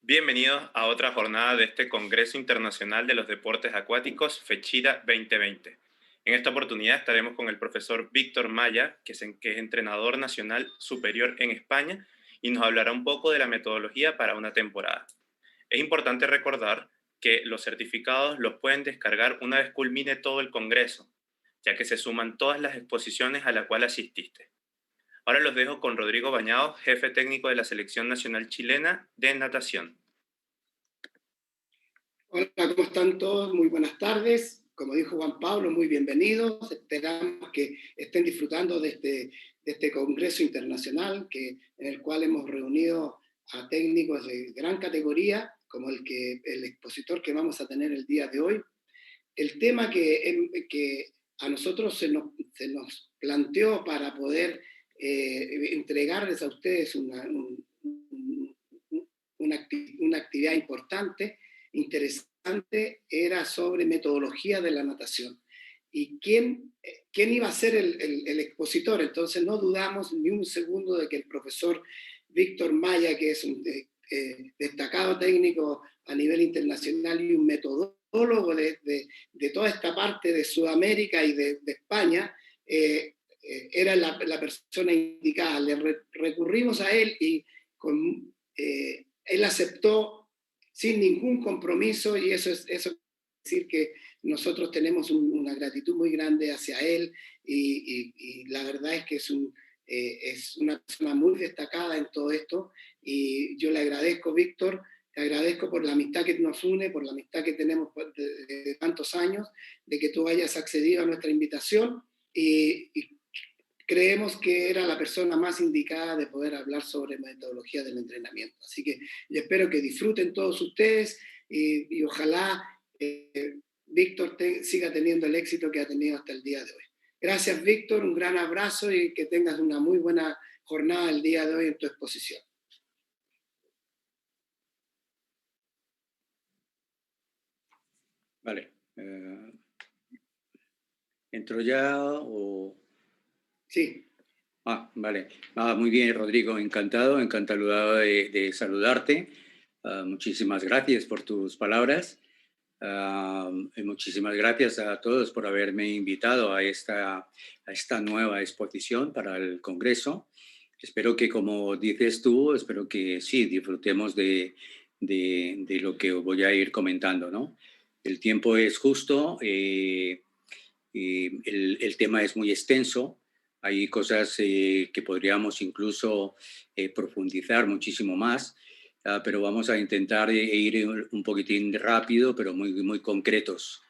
Bienvenidos a otra jornada de este Congreso Internacional de los Deportes Acuáticos FECHIDA 2020. En esta oportunidad estaremos con el profesor Víctor Maya, que es entrenador nacional superior en España, y nos hablará un poco de la metodología para una temporada. Es importante recordar que los certificados los pueden descargar una vez culmine todo el Congreso, ya que se suman todas las exposiciones a la cual asististe. Ahora los dejo con Rodrigo Bañados, jefe técnico de la Selección Nacional Chilena de Natación. Hola, ¿cómo están todos? Muy buenas tardes. Como dijo Juan Pablo, muy bienvenidos. Esperamos que estén disfrutando de este Congreso Internacional en el cual hemos reunido a técnicos de gran categoría, como el expositor que vamos a tener el día de hoy. El tema que a nosotros se nos planteó para poder entregarles a ustedes una actividad importante, interesante, era sobre metodología de la natación. ¿Y quién iba a ser el expositor? Entonces no dudamos ni un segundo de que el profesor Víctor Maya, que es un destacado técnico a nivel internacional y un metodólogo de toda esta parte de Sudamérica y de España, era la persona indicada. Recurrimos a él y él aceptó sin ningún compromiso, y eso quiere decir que nosotros tenemos una gratitud muy grande hacia él, y la verdad es que es una persona muy destacada en todo esto, y yo le agradezco, Víctor, te agradezco por la amistad que nos une, por la amistad que tenemos de tantos años, de que tú hayas accedido a nuestra invitación, y creemos que era la persona más indicada de poder hablar sobre metodología del entrenamiento. Así que yo espero que disfruten todos ustedes, y ojalá Víctor siga teniendo el éxito que ha tenido hasta el día de hoy. Gracias, Víctor, un gran abrazo y que tengas una muy buena jornada el día de hoy en tu exposición. Vale. ¿Entro ya o...? Sí. Vale. Muy bien, Rodrigo. Encantado de saludarte. Muchísimas gracias por tus palabras. Y muchísimas gracias a todos por haberme invitado a esta nueva exposición para el Congreso. Espero que, como dices tú, espero que sí, disfrutemos de lo que voy a ir comentando, ¿no? El tiempo es justo, el tema es muy extenso, hay cosas que podríamos incluso profundizar muchísimo más, pero vamos a intentar ir un poquitín rápido, pero muy, muy concretos.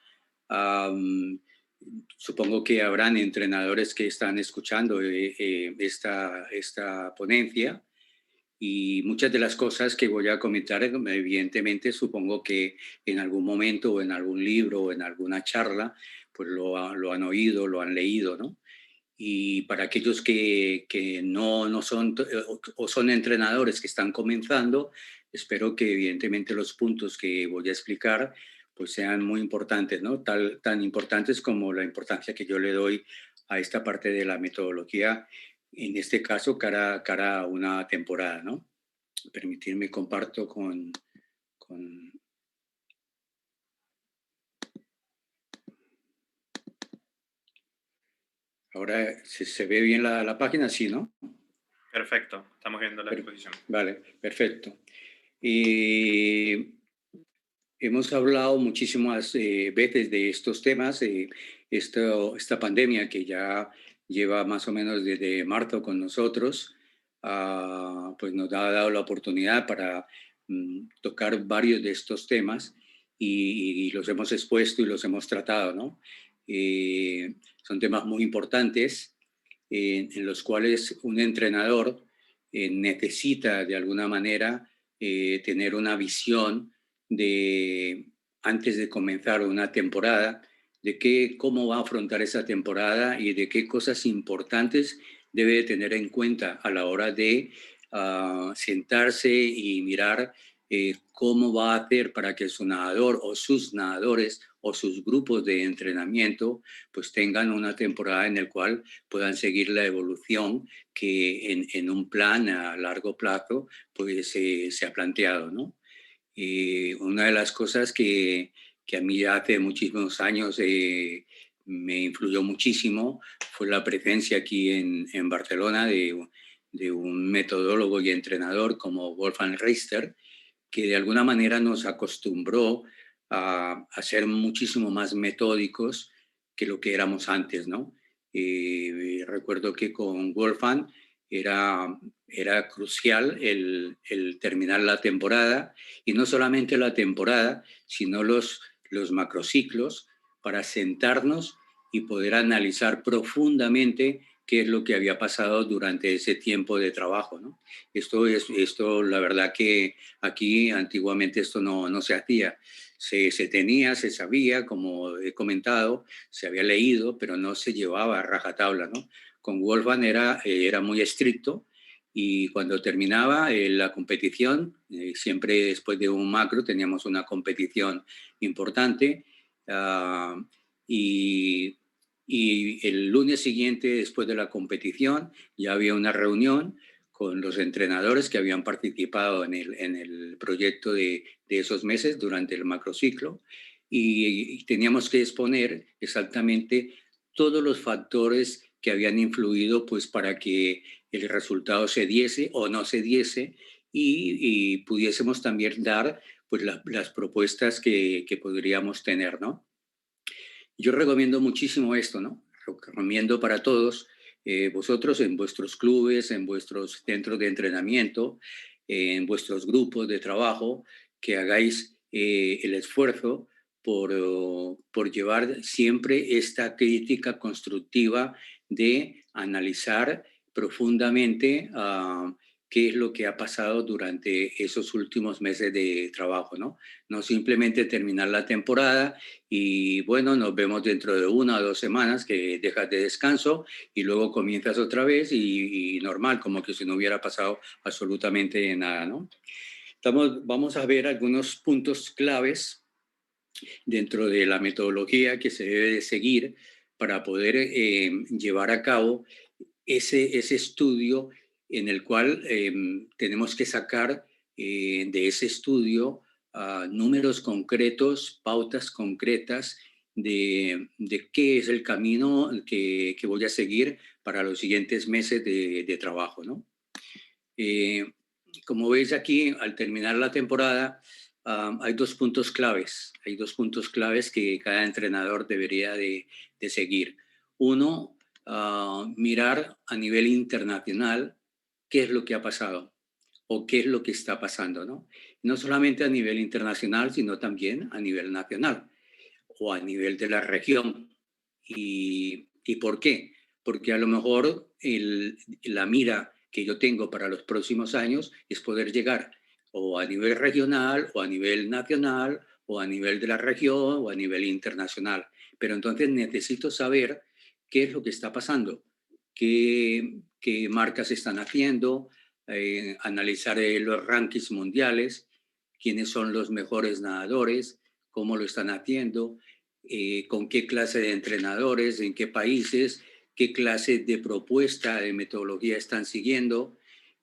Supongo que habrán entrenadores que están escuchando esta ponencia, y muchas de las cosas que voy a comentar, evidentemente, supongo que en algún momento o en algún libro o en alguna charla, pues lo han oído, lo han leído, ¿no? Y para aquellos que no son o son entrenadores que están comenzando, espero que evidentemente los puntos que voy a explicar pues sean muy importantes, ¿no? Tan importantes como la importancia que yo le doy a esta parte de la metodología, en este caso cara a una temporada, ¿no? Permitirme comparto con... Ahora, ¿se ve bien la página? Sí, ¿no? Perfecto, estamos viendo la exposición. Vale, perfecto. Hemos hablado muchísimas veces de estos temas, esta pandemia que ya lleva más o menos desde marzo con nosotros, pues nos ha dado la oportunidad para tocar varios de estos temas, y los hemos expuesto y los hemos tratado, ¿no? Son temas muy importantes en los cuales un entrenador necesita de alguna manera tener una visión de, antes de comenzar una temporada, de cómo va a afrontar esa temporada y de qué cosas importantes debe de tener en cuenta a la hora de sentarse y mirar cómo va a hacer para que su nadador o sus nadadores o sus grupos de entrenamiento pues tengan una temporada en la cual puedan seguir la evolución que en un plan a largo plazo pues se ha planteado, ¿no? Y una de las cosas que a mí ya hace muchísimos años me influyó muchísimo fue la presencia aquí en Barcelona de un metodólogo y entrenador como Wolfgang Richter, que de alguna manera nos acostumbró a ser muchísimo más metódicos que lo que éramos antes, ¿no? Recuerdo que con Wolfgang era, era crucial el terminar la temporada, y no solamente la temporada, sino los macrociclos, para sentarnos y poder analizar profundamente qué es lo que había pasado durante ese tiempo de trabajo, ¿no? Esto, la verdad que aquí antiguamente esto no se hacía. Se tenía, se sabía, como he comentado, se había leído, pero no se llevaba a rajatabla, ¿no? Con Wolfgang era muy estricto, y cuando terminaba la competición, siempre después de un macro teníamos una competición importante, uh, y, y el lunes siguiente, después de la competición, ya había una reunión con los entrenadores que habían participado en el proyecto de esos meses durante el macrociclo, y teníamos que exponer exactamente todos los factores que habían influido pues, para que el resultado se diese o no se diese, y pudiésemos también dar pues, las propuestas que podríamos tener, ¿no? Yo recomiendo muchísimo esto, ¿no? Recomiendo para todos, vosotros en vuestros clubes, en vuestros centros de entrenamiento, en vuestros grupos de trabajo, que hagáis el esfuerzo por llevar siempre esta crítica constructiva de analizar profundamente qué es lo que ha pasado durante esos últimos meses de trabajo, ¿no? No simplemente terminar la temporada y bueno, nos vemos dentro de 1 o 2 semanas que dejas de descanso y luego comienzas otra vez y normal, como que si no hubiera pasado absolutamente nada, ¿no? Vamos a ver algunos puntos claves dentro de la metodología que se debe de seguir para poder llevar a cabo ese estudio, en el cual tenemos que sacar de ese estudio números concretos, pautas concretas de qué es el camino que voy a seguir para los siguientes meses de trabajo, ¿no? Eh, Como veis aquí, al terminar la temporada, hay 2 puntos claves. Hay 2 puntos claves que cada entrenador debería de seguir. Uno, mirar a nivel internacional qué es lo que ha pasado o qué es lo que está pasando, ¿no? No solamente a nivel internacional, sino también a nivel nacional o a nivel de la región. ¿Y por qué? Porque a lo mejor la mira que yo tengo para los próximos años es poder llegar o a nivel regional o a nivel nacional o a nivel de la región o a nivel internacional. Pero entonces necesito saber qué es lo que está pasando, qué marcas están haciendo, analizar los rankings mundiales, quiénes son los mejores nadadores, cómo lo están haciendo, con qué clase de entrenadores, en qué países, qué clase de propuesta, de metodología están siguiendo,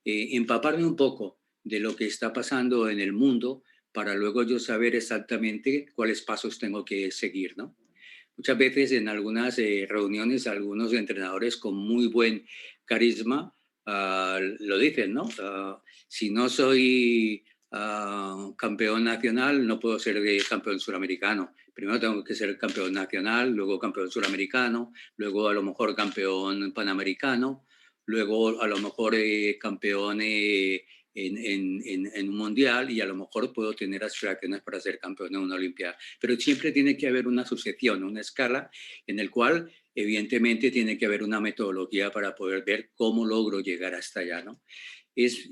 empaparme un poco de lo que está pasando en el mundo para luego yo saber exactamente cuáles pasos tengo que seguir, ¿no? Muchas veces en algunas reuniones algunos entrenadores con muy buen carisma lo dicen, ¿no? Si no soy campeón nacional, no puedo ser campeón suramericano. Primero tengo que ser campeón nacional, luego campeón suramericano, luego a lo mejor campeón panamericano, luego a lo mejor campeón en un mundial, y a lo mejor puedo tener aspiraciones para ser campeón en una olimpiada. Pero siempre tiene que haber una sucesión, una escala en el cual evidentemente tiene que haber una metodología para poder ver cómo logro llegar hasta allá, ¿no? Es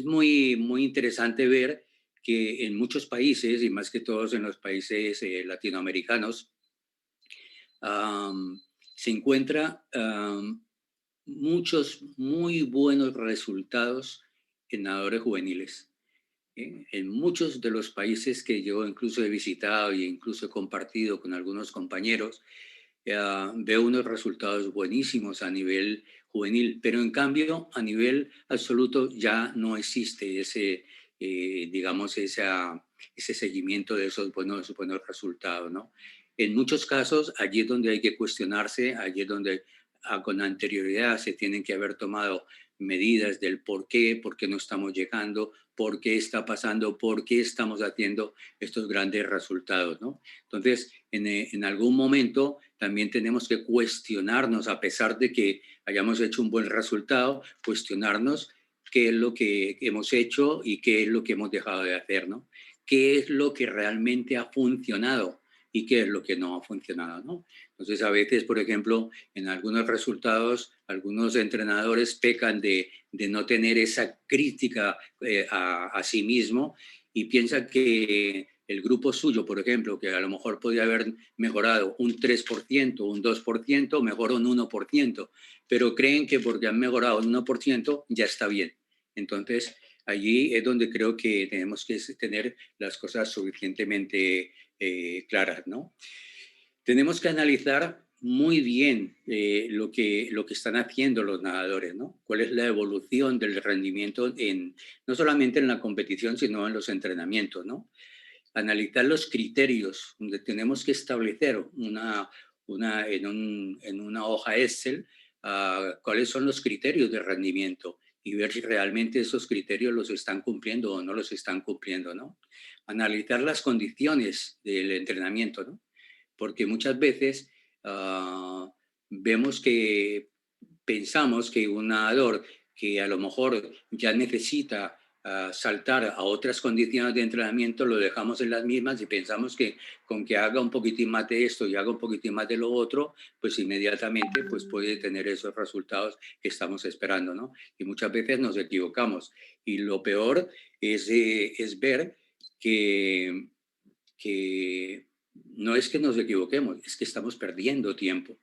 muy interesante ver que en muchos países, y más que todos en los países latinoamericanos, um, se encuentra muchos muy buenos resultados en nadadores juveniles. En muchos de los países que yo incluso he visitado e incluso he compartido con algunos compañeros, veo unos resultados buenísimos a nivel juvenil, pero en cambio a nivel absoluto ya no existe digamos, ese seguimiento de esos buenos resultados, ¿no? En muchos casos, allí es donde hay que cuestionarse, allí es donde con anterioridad se tienen que haber tomado medidas del por qué no estamos llegando, por qué está pasando, por qué estamos haciendo estos grandes resultados, ¿no? Entonces, en algún momento también tenemos que cuestionarnos, a pesar de que hayamos hecho un buen resultado, cuestionarnos qué es lo que hemos hecho y qué es lo que hemos dejado de hacer, ¿no? ¿Qué es lo que realmente ha funcionado y qué es lo que no ha funcionado, ¿no? Entonces, a veces, por ejemplo, en algunos resultados, algunos entrenadores pecan de no tener esa crítica a sí mismo y piensan que el grupo suyo, por ejemplo, que a lo mejor podría haber mejorado un 3%, un 2%, mejoró un 1%, pero creen que porque han mejorado un 1% ya está bien. Entonces, allí es donde creo que tenemos que tener las cosas suficientemente claras, ¿no? Tenemos que analizar muy bien lo que están haciendo los nadadores, ¿no? Cuál es la evolución del rendimiento no solamente en la competición, sino en los entrenamientos, ¿no? Analizar los criterios, donde tenemos que establecer en una hoja Excel cuáles son los criterios de rendimiento y ver si realmente esos criterios los están cumpliendo o no los están cumpliendo, ¿no? Analizar las condiciones del entrenamiento, ¿no? Porque muchas veces vemos que pensamos que un nadador que a lo mejor ya necesita saltar a otras condiciones de entrenamiento, lo dejamos en las mismas y pensamos que con que haga un poquitín más de esto y haga un poquitín más de lo otro, pues inmediatamente pues puede tener esos resultados que estamos esperando, ¿no? Y muchas veces nos equivocamos. Y lo peor es ver que no es que nos equivoquemos, es que estamos perdiendo tiempo,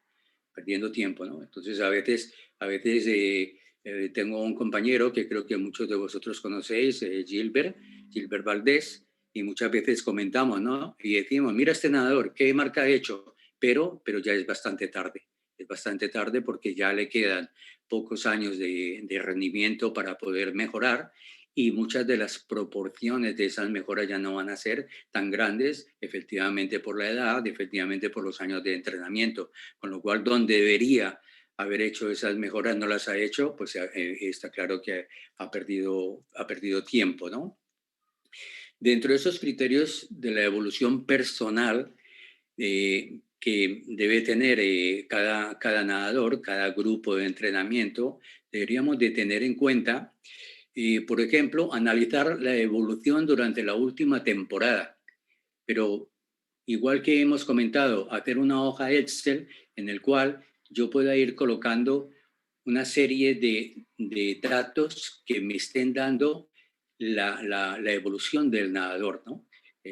¿no? Entonces, a veces tengo un compañero que creo que muchos de vosotros conocéis, Gilbert Valdés, y muchas veces comentamos, ¿no? Y decimos, mira este nadador, ¿qué marca ha hecho? Pero ya es bastante tarde porque ya le quedan pocos años de rendimiento para poder mejorar y muchas de las proporciones de esas mejoras ya no van a ser tan grandes, efectivamente por la edad, efectivamente por los años de entrenamiento, con lo cual donde debería haber hecho esas mejoras no las ha hecho, pues está claro que ha perdido tiempo, ¿no? Dentro de esos criterios de la evolución personal que debe tener cada nadador, cada grupo de entrenamiento, deberíamos de tener en cuenta, por ejemplo, analizar la evolución durante la última temporada, pero igual que hemos comentado, hacer una hoja Excel en el cual yo pueda ir colocando una serie de datos que me estén dando la evolución del nadador, ¿no?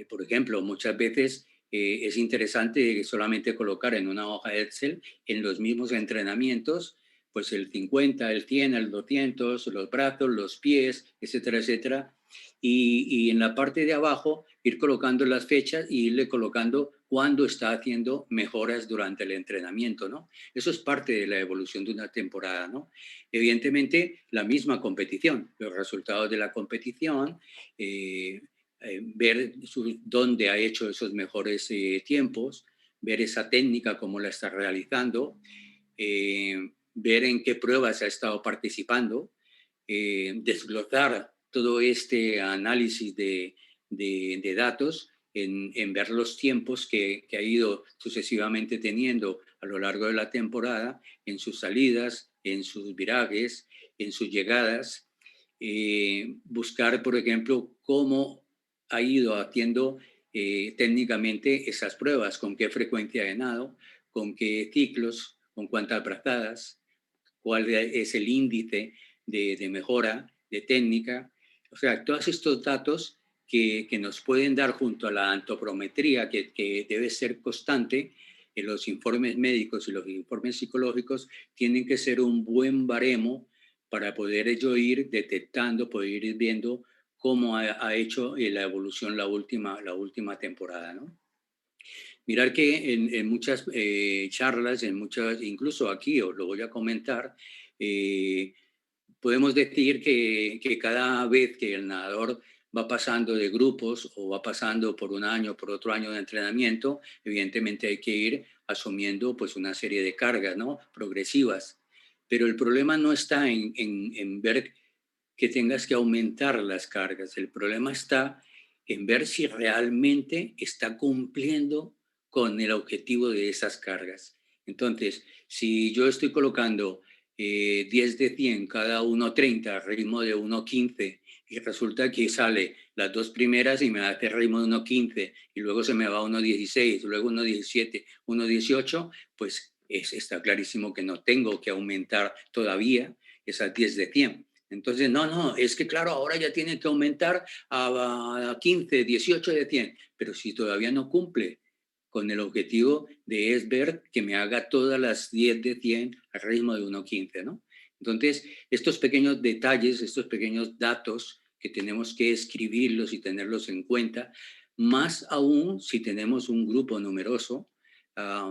Por ejemplo, muchas veces es interesante solamente colocar en una hoja Excel en los mismos entrenamientos, pues el 50, el 100, el 200, los brazos, los pies, etcétera, etcétera, y en la parte de abajo ir colocando las fechas y irle colocando cuándo está haciendo mejoras durante el entrenamiento, ¿no? Eso es parte de la evolución de una temporada, ¿no? Evidentemente, la misma competición, los resultados de la competición, ver dónde ha hecho esos mejores tiempos, ver esa técnica, cómo la está realizando, ver en qué pruebas ha estado participando, desglosar todo este análisis de datos en ver los tiempos que ha ido sucesivamente teniendo a lo largo de la temporada, en sus salidas, en sus virajes, en sus llegadas, buscar, por ejemplo, cómo ha ido haciendo técnicamente esas pruebas, con qué frecuencia de nado, con qué ciclos, con cuántas brazadas, cuál es el índice de mejora, de técnica. O sea, todos estos datos que nos pueden dar junto a la antropometría, que debe ser constante, en los informes médicos y los informes psicológicos, tienen que ser un buen baremo para poder yo ir detectando, poder ir viendo cómo ha hecho la evolución la última temporada, ¿no? Mirar que en muchas charlas, incluso aquí os lo voy a comentar, podemos decir que cada vez que el nadador va pasando de grupos o va pasando por un año, por otro año de entrenamiento, evidentemente hay que ir asumiendo pues una serie de cargas, ¿no? Progresivas. Pero el problema no está en ver que tengas que aumentar las cargas. El problema está en ver si realmente está cumpliendo con el objetivo de esas cargas. Entonces, si yo estoy colocando 10 de 100, cada uno 30, ritmo de 1,15, y resulta que sale las dos primeras y me hace ritmo de 1,15, y luego se me va a 1,16, luego 1,17, 1,18, pues está clarísimo que no tengo que aumentar todavía esas 10 de 100. Entonces, no, es que claro, ahora ya tiene que aumentar a 15, 18 de 100, pero si todavía no cumple con el objetivo de es ver que me haga todas las 10 de 100 al ritmo de 1,15, ¿no? Entonces, estos pequeños detalles, estos pequeños datos que tenemos que escribirlos y tenerlos en cuenta, más aún si tenemos un grupo numeroso,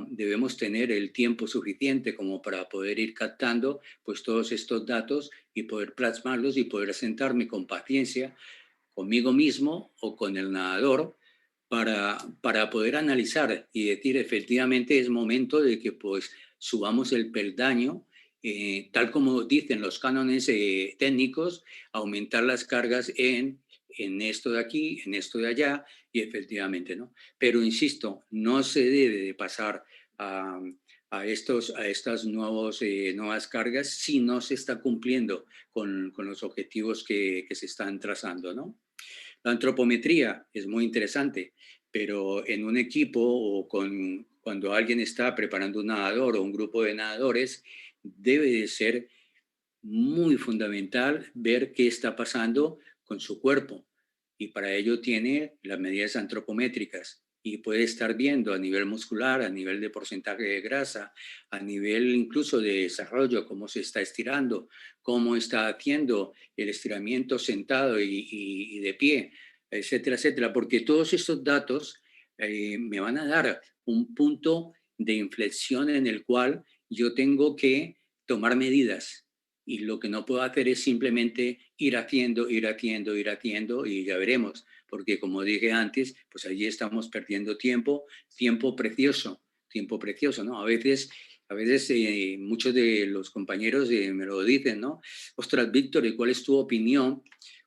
debemos tener el tiempo suficiente como para poder ir captando pues todos estos datos y poder plasmarlos y poder sentarme con paciencia conmigo mismo o con el nadador para poder analizar y decir efectivamente es momento de que pues subamos el peldaño, tal como dicen los cánones técnicos, aumentar las cargas en esto de aquí, en esto de allá, y efectivamente, ¿no? Pero insisto, no se debe de pasar a, a estas nuevas cargas si no se está cumpliendo con los objetivos que se están trazando, ¿no? La antropometría es muy interesante, pero en un equipo o cuando alguien está preparando un nadador o un grupo de nadadores, debe de ser muy fundamental ver qué está pasando con su cuerpo. Y para ello tiene las medidas antropométricas y puede estar viendo a nivel muscular, a nivel de porcentaje de grasa, a nivel incluso de desarrollo, cómo se está estirando, cómo está haciendo el estiramiento sentado y de pie, etcétera, etcétera, porque todos estos datos me van a dar un punto de inflexión en el cual yo tengo que tomar medidas y lo que no puedo hacer es simplemente ir haciendo y ya veremos, porque como dije antes, pues allí estamos perdiendo tiempo precioso, ¿no? A veces muchos de los compañeros me lo dicen, ¿no? Ostras, Víctor, ¿y cuál es tu opinión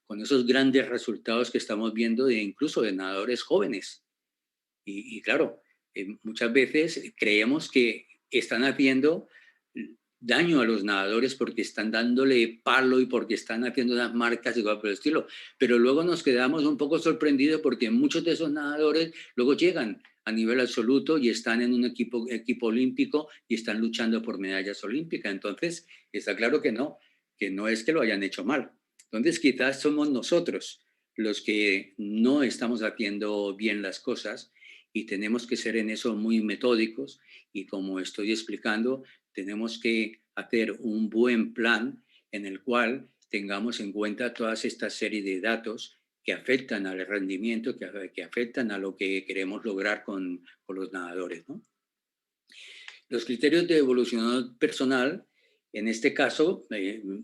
con esos grandes resultados que estamos viendo de incluso de nadadores jóvenes? Y claro, muchas veces creemos que están haciendo daño a los nadadores porque están dándole palo y porque están haciendo unas marcas igual por el estilo. Pero luego nos quedamos un poco sorprendidos porque muchos de esos nadadores luego llegan a nivel absoluto y están en un equipo olímpico y están luchando por medallas olímpicas. Entonces, está claro que no es que lo hayan hecho mal. Entonces, quizás somos nosotros los que no estamos haciendo bien las cosas y tenemos que ser en eso muy metódicos y como estoy explicando, tenemos que hacer un buen plan en el cual tengamos en cuenta todas estas series de datos que afectan al rendimiento, que afectan a lo que queremos lograr con los nadadores, ¿no? Los criterios de evolución personal, en este caso,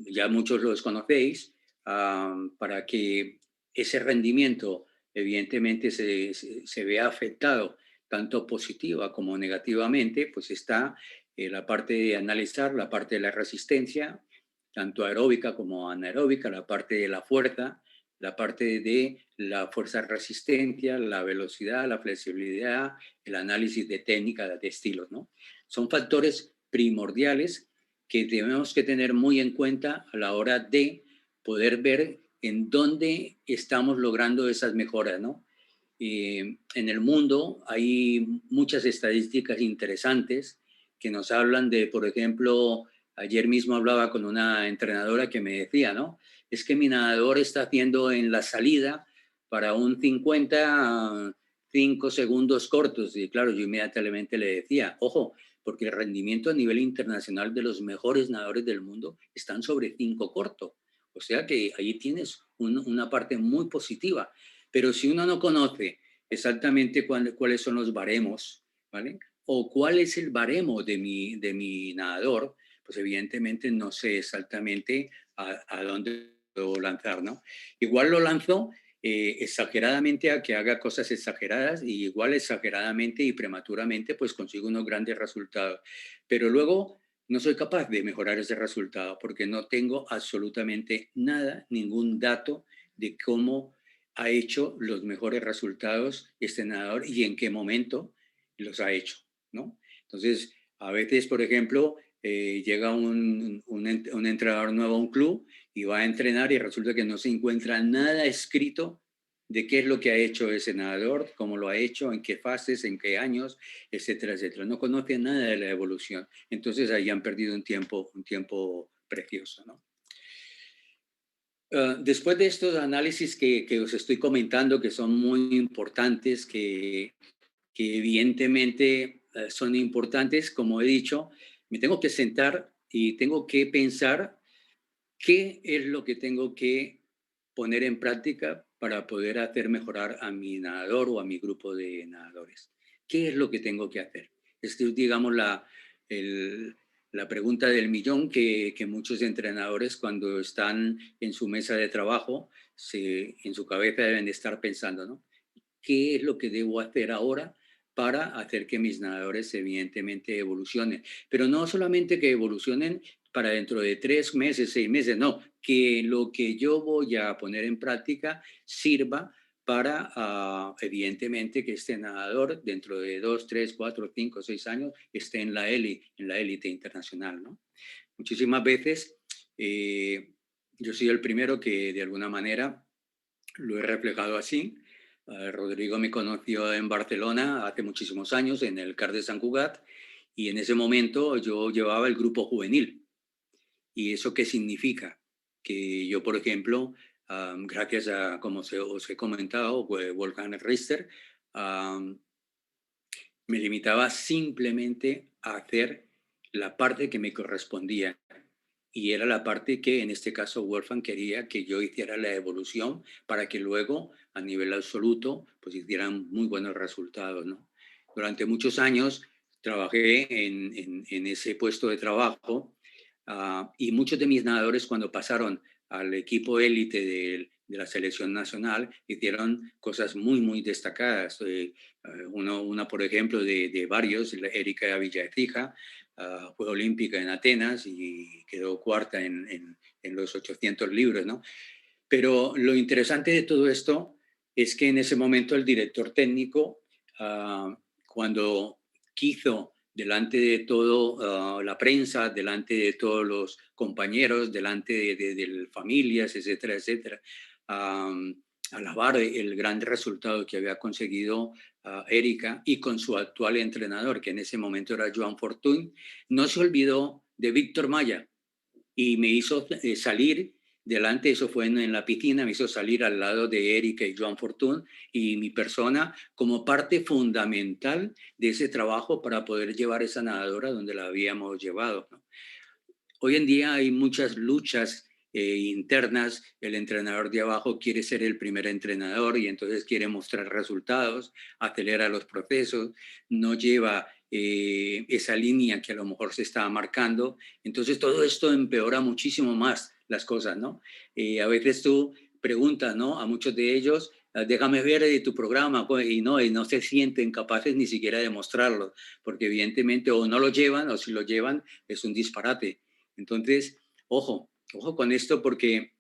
ya muchos los conocéis, para que ese rendimiento evidentemente se vea afectado tanto positiva como negativamente, pues está la parte de analizar, la parte de la resistencia, tanto aeróbica como anaeróbica, la parte de la fuerza, la parte de la fuerza resistencia, la velocidad, la flexibilidad, el análisis de técnica, de estilos, ¿no? Son factores primordiales que tenemos que tener muy en cuenta a la hora de poder ver en dónde estamos logrando esas mejoras, ¿no? En el mundo hay muchas estadísticas interesantes que nos hablan de, por ejemplo, ayer mismo hablaba con una entrenadora que me decía, ¿no? Es que mi nadador está haciendo en la salida para un 55 segundos cortos. Y claro, yo inmediatamente le decía, ojo, porque el rendimiento a nivel internacional de los mejores nadadores del mundo están sobre 5 corto. O sea que ahí tienes una parte muy positiva. Pero si uno no conoce exactamente cuáles son los baremos, ¿vale? O cuál es el baremo de mi nadador, pues evidentemente no sé exactamente a dónde lo lanzar, ¿no? Igual lo lanzo exageradamente a que haga cosas exageradas y igual exageradamente y prematuramente pues consigo unos grandes resultados. Pero luego no soy capaz de mejorar ese resultado porque no tengo absolutamente nada, ningún dato de cómo ha hecho los mejores resultados este nadador y en qué momento los ha hecho, ¿no? Entonces, a veces, por ejemplo, llega un entrenador nuevo a un club y va a entrenar y resulta que no se encuentra nada escrito de qué es lo que ha hecho ese nadador, cómo lo ha hecho, en qué fases, en qué años, etcétera, etcétera. No conoce nada de la evolución. Entonces ahí han perdido un tiempo precioso, ¿no? Después de estos análisis que os estoy comentando, que son muy importantes, que evidentemente son importantes, como he dicho, me tengo que sentar y tengo que pensar qué es lo que tengo que poner en práctica para poder hacer mejorar a mi nadador o a mi grupo de nadadores. ¿Qué es lo que tengo que hacer? Es, digamos, el- la pregunta del millón que muchos entrenadores cuando están en su mesa de trabajo, en su cabeza deben de estar pensando, ¿no? ¿Qué es lo que debo hacer ahora para hacer que mis nadadores evidentemente evolucionen? Pero no solamente que evolucionen para dentro de 3 meses, 6 meses, no, que lo que yo voy a poner en práctica sirva para, evidentemente, que este nadador dentro de 2, 3, 4, 5, 6 años esté en la élite internacional, ¿no? Muchísimas veces yo soy el primero que de alguna manera lo he reflejado así. Rodrigo me conoció en Barcelona hace muchísimos años, en el CAR de Sant Cugat, y en ese momento yo llevaba el grupo juvenil. ¿Y eso qué significa? Que yo, por ejemplo, gracias a, como os he comentado, Wolfgang Richter, me limitaba simplemente a hacer la parte que me correspondía. Y era la parte que en este caso Wolfgang quería que yo hiciera la evolución para que luego a nivel absoluto pues hicieran muy buenos resultados, ¿no? Durante muchos años trabajé en ese puesto de trabajo, y muchos de mis nadadores cuando pasaron al equipo élite de la selección nacional hicieron cosas muy, muy destacadas. Una, por ejemplo, de varios, Erika Villaecija, fue olímpica en Atenas y quedó cuarta en los 800 libros, ¿no? Pero lo interesante de todo esto es que en ese momento el director técnico, cuando quiso, delante de todo la prensa, delante de todos los compañeros, delante de familias, etcétera, etcétera, alabar el gran resultado que había conseguido Erika y con su actual entrenador, que en ese momento era Joan Fortuny, no se olvidó de Víctor Maya y me hizo salir delante, eso fue en la piscina, me hizo salir al lado de Erika y Joan Fortuny y mi persona como parte fundamental de ese trabajo para poder llevar esa nadadora donde la habíamos llevado, ¿no? Hoy en día hay muchas luchas internas. El entrenador de abajo quiere ser el primer entrenador y entonces quiere mostrar resultados, acelera los procesos, no lleva esa línea que a lo mejor se estaba marcando. Entonces todo esto empeora muchísimo más las cosas, ¿no? A veces tú preguntas, ¿no? A muchos de ellos, déjame ver tu programa, y no se sienten capaces ni siquiera de mostrarlo, porque evidentemente o no lo llevan o si lo llevan es un disparate. Entonces, ojo con esto porque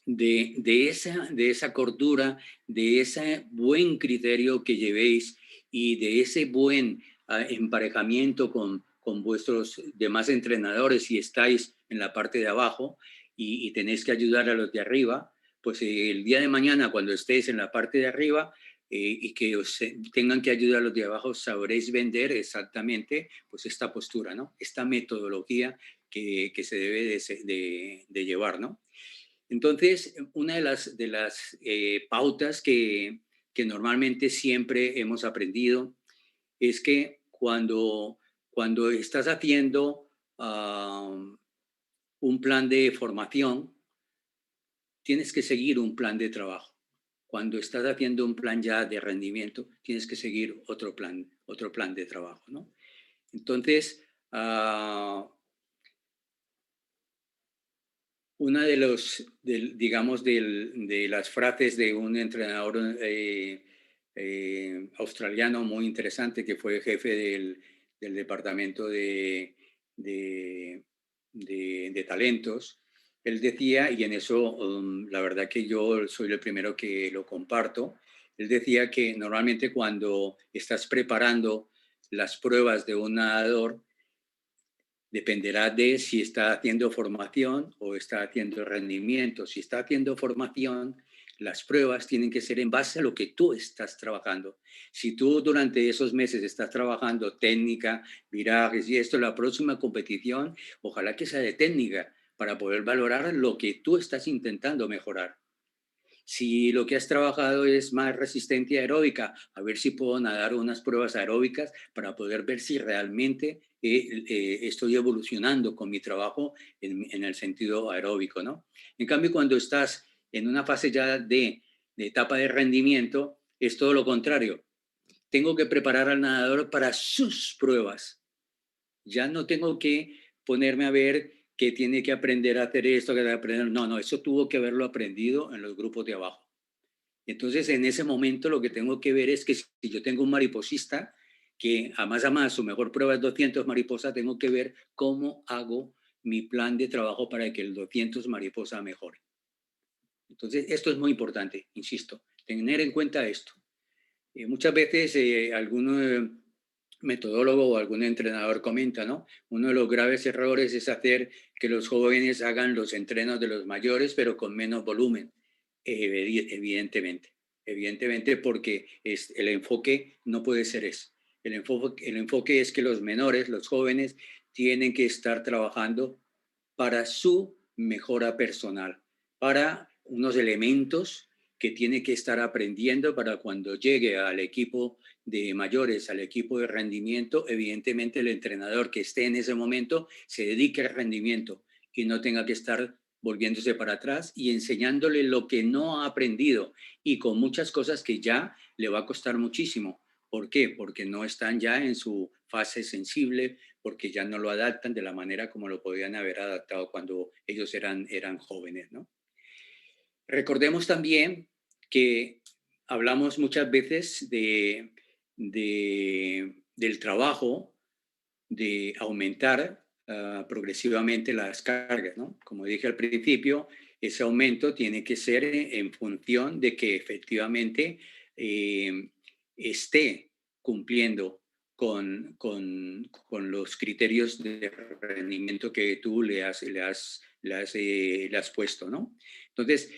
de esa cordura, de ese buen criterio que llevéis y de ese buen emparejamiento con vuestros demás entrenadores si estáis en la parte de abajo y tenéis que ayudar a los de arriba, pues el día de mañana cuando estéis en la parte de arriba y que os tengan que ayudar a los de abajo, sabréis vender exactamente pues esta postura, ¿no? Esta metodología que se debe de llevar, ¿no? Entonces, una de las pautas que normalmente siempre hemos aprendido es que cuando estás haciendo un plan de formación, tienes que seguir un plan de trabajo. Cuando estás haciendo un plan ya de rendimiento, tienes que seguir otro plan de trabajo, ¿no? Entonces, Una de digamos, de las frases de un entrenador australiano muy interesante que fue jefe del departamento de, de talentos, él decía, y en eso la verdad que yo soy el primero que lo comparto, él decía que normalmente cuando estás preparando las pruebas de un nadador, dependerá de si está haciendo formación o está haciendo rendimiento. Si está haciendo formación, las pruebas tienen que ser en base a lo que tú estás trabajando. Si tú durante esos meses estás trabajando técnica, virajes y esto, la próxima competición, ojalá que sea de técnica para poder valorar lo que tú estás intentando mejorar. Si lo que has trabajado es más resistencia aeróbica, a ver si puedo nadar unas pruebas aeróbicas para poder ver si realmente estoy evolucionando con mi trabajo en el sentido aeróbico, ¿no? En cambio, cuando estás en una fase ya de etapa de rendimiento, es todo lo contrario. Tengo que preparar al nadador para sus pruebas. Ya no tengo que ponerme a ver que tiene que aprender a hacer esto, que aprender. No, no, eso tuvo que haberlo aprendido en los grupos de abajo. Entonces, en ese momento lo que tengo que ver es que si yo tengo un mariposista que a más su mejor prueba es 200 mariposas, tengo que ver cómo hago mi plan de trabajo para que el 200 mariposa mejore. Entonces, esto es muy importante, insisto, tener en cuenta esto. Muchas veces algún metodólogo o algún entrenador comenta, ¿no? Uno de los graves errores es hacer que los jóvenes hagan los entrenos de los mayores, pero con menos volumen. Evidentemente porque el enfoque no puede ser eso. El enfoque es que los menores, los jóvenes, tienen que estar trabajando para su mejora personal, para unos elementos que tiene que estar aprendiendo para cuando llegue al equipo de mayores, al equipo de rendimiento, evidentemente el entrenador que esté en ese momento se dedique al rendimiento y no tenga que estar volviéndose para atrás y enseñándole lo que no ha aprendido y con muchas cosas que ya le va a costar muchísimo. ¿Por qué? Porque no están ya en su fase sensible, porque ya no lo adaptan de la manera como lo podían haber adaptado cuando ellos eran jóvenes, ¿no? Recordemos también que hablamos muchas veces del trabajo de aumentar progresivamente las cargas, ¿no? Como dije al principio, ese aumento tiene que ser en función de que efectivamente eh, esté cumpliendo con los criterios de rendimiento que tú le has puesto, ¿no? Entonces,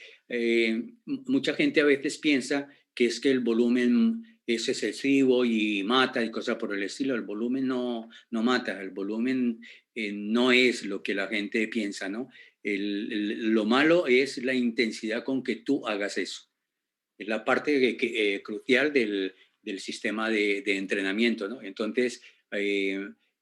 mucha gente a veces piensa que es que el volumen es excesivo y mata y cosas por el estilo. El volumen no mata, el volumen no es lo que la gente piensa, ¿no? Lo malo es la intensidad con que tú hagas eso. Es la parte crucial del sistema de entrenamiento, ¿no? Entonces,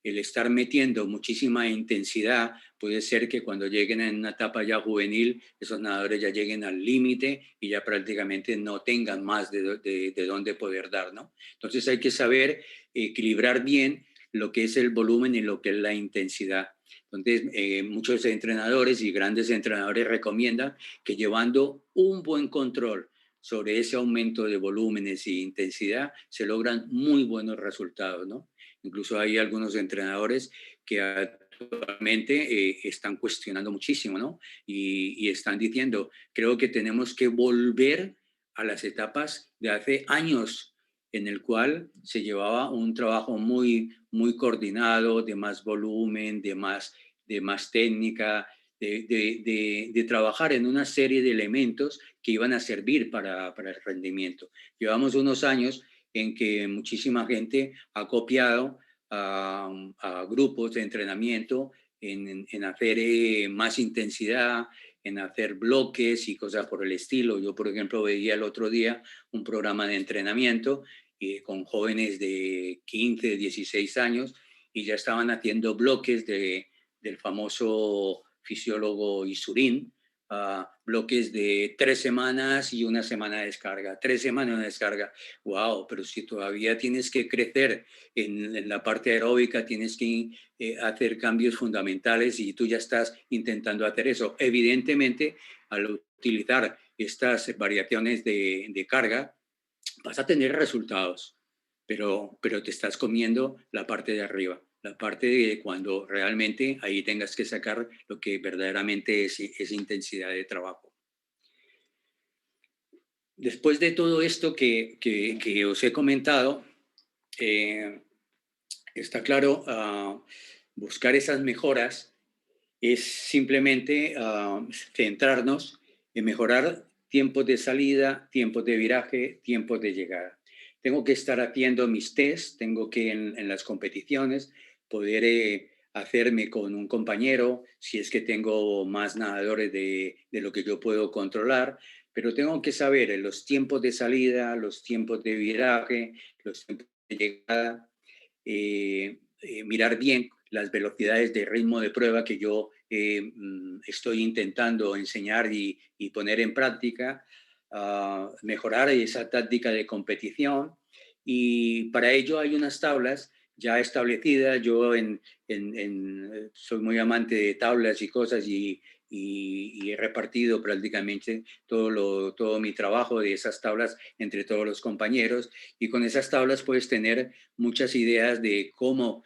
el estar metiendo muchísima intensidad puede ser que cuando lleguen en una etapa ya juvenil, esos nadadores ya lleguen al límite y ya prácticamente no tengan más de dónde poder dar, ¿no? Entonces hay que saber equilibrar bien lo que es el volumen y lo que es la intensidad. Entonces, muchos entrenadores y grandes entrenadores recomiendan que llevando un buen control sobre ese aumento de volúmenes y intensidad, se logran muy buenos resultados, ¿no? Incluso hay algunos entrenadores que actualmente están cuestionando muchísimo, ¿no? Y están diciendo, creo que tenemos que volver a las etapas de hace años en el cual se llevaba un trabajo muy coordinado, de más volumen, de más técnica, de trabajar en una serie de elementos que iban a servir para el rendimiento. Llevamos unos años en que muchísima gente ha copiado a grupos de entrenamiento en hacer más intensidad, en hacer bloques y cosas por el estilo. Yo, por ejemplo, veía el otro día un programa de entrenamiento con jóvenes de 15, 16 años y ya estaban haciendo bloques del famoso fisiólogo Isurín, bloques de 3 semanas y una semana de descarga, 3 semanas y una descarga. ¡Wow! Pero si todavía tienes que crecer en la parte aeróbica, tienes que hacer cambios fundamentales y tú ya estás intentando hacer eso. Evidentemente, al utilizar estas variaciones de carga, vas a tener resultados, pero te estás comiendo la parte de arriba, la parte de cuando realmente ahí tengas que sacar lo que verdaderamente es intensidad de trabajo. Después de todo esto que os he comentado, está claro, buscar esas mejoras es simplemente centrarnos en mejorar tiempos de salida, tiempos de viraje, tiempos de llegada. Tengo que estar haciendo mis tests, tengo que en las competiciones poder hacerme con un compañero, si es que tengo más nadadores de lo que yo puedo controlar, pero tengo que saber en los tiempos de salida, los tiempos de viraje, los tiempos de llegada, mirar bien las velocidades de ritmo de prueba que yo estoy intentando enseñar y poner en práctica, mejorar esa táctica de competición. Y para ello hay unas tablas ya establecidas. Yo soy muy amante de tablas y cosas y he repartido prácticamente todo mi trabajo de esas tablas entre todos los compañeros. Y con esas tablas puedes tener muchas ideas de cómo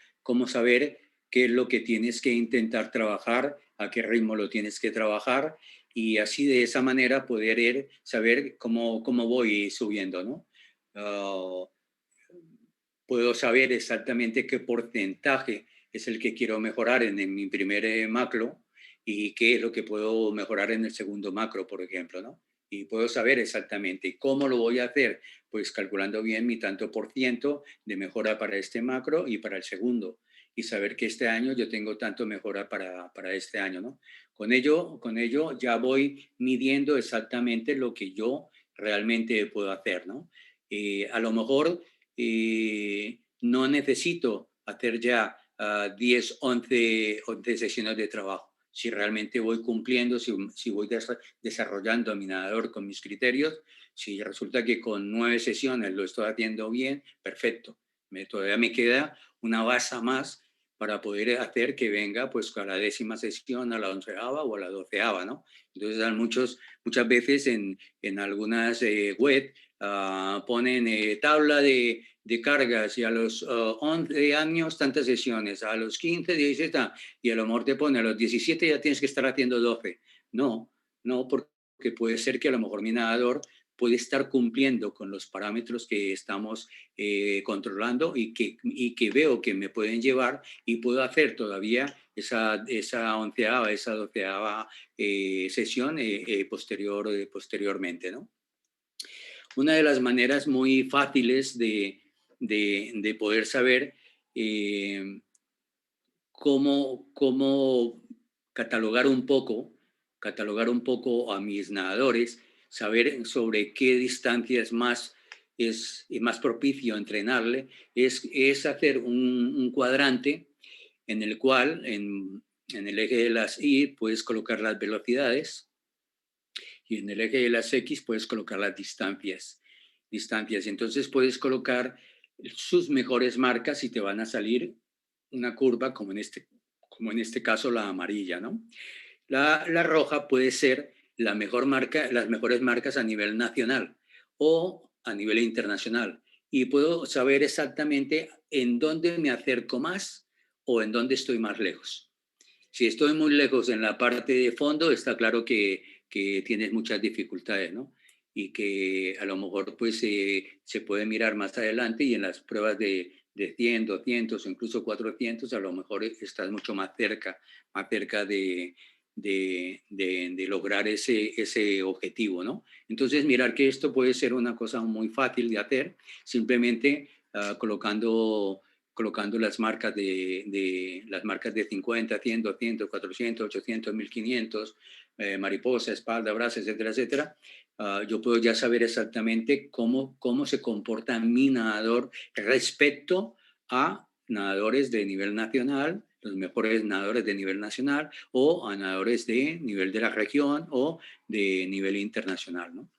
saber qué es lo que tienes que intentar trabajar, a qué ritmo lo tienes que trabajar y así de esa manera poder saber cómo voy subiendo, ¿no? Uh, Puedo saber exactamente qué porcentaje es el que quiero mejorar en mi primer macro y qué es lo que puedo mejorar en el segundo macro, por ejemplo, ¿no? Y puedo saber exactamente cómo lo voy a hacer, pues calculando bien mi tanto por ciento de mejora para este macro y para el segundo. Y saber que este año yo tengo tanto mejora para este año, ¿no? Con ello ya voy midiendo exactamente lo que yo realmente puedo hacer, ¿no? A lo mejor no necesito hacer ya 10, 11 sesiones de trabajo. Si realmente voy cumpliendo, si voy desarrollando a mi nadador con mis criterios, si resulta que con 9 sesiones lo estoy haciendo bien, perfecto. Todavía me queda una base más para poder hacer que venga pues a la 10ª sesión, a la 11ª o a la 12ª, ¿no? Entonces muchas veces en algunas web ponen tabla de cargas y a los 11 años tantas sesiones, a los 15, 16, y a lo mejor te pone a los 17 ya tienes que estar haciendo 12. No, no, porque puede ser que a lo mejor mi nadador puede estar cumpliendo con los parámetros que estamos controlando y que veo que me pueden llevar y puedo hacer todavía esa 11ª, esa 12ª sesión posteriormente, ¿no? Una de las maneras muy fáciles de poder saber cómo catalogar un poco a mis nadadores, saber sobre qué distancia es más propicio entrenarle, es hacer un cuadrante en el cual en el eje de las Y puedes colocar las velocidades, y en el eje de las X puedes colocar las distancias. Entonces puedes colocar sus mejores marcas y te van a salir una curva como en este caso la amarilla, ¿no? La roja puede ser la mejor marca, las mejores marcas a nivel nacional o a nivel internacional. Y puedo saber exactamente en dónde me acerco más o en dónde estoy más lejos. Si estoy muy lejos en la parte de fondo, está claro que tienes muchas dificultades, ¿no? Y que a lo mejor pues se puede mirar más adelante y en las pruebas de 100, 200 o incluso 400, a lo mejor estás mucho más cerca de lograr ese objetivo, ¿no? Entonces, mirar que esto puede ser una cosa muy fácil de hacer, simplemente colocando las marcas las marcas de 50, 100, 200, 400, 800, 1500, mariposa, espalda, brazo, etcétera, etcétera. Yo puedo ya saber exactamente cómo se comporta mi nadador respecto a nadadores de nivel nacional, los mejores nadadores de nivel nacional o a nadadores de nivel de la región o de nivel internacional, ¿no?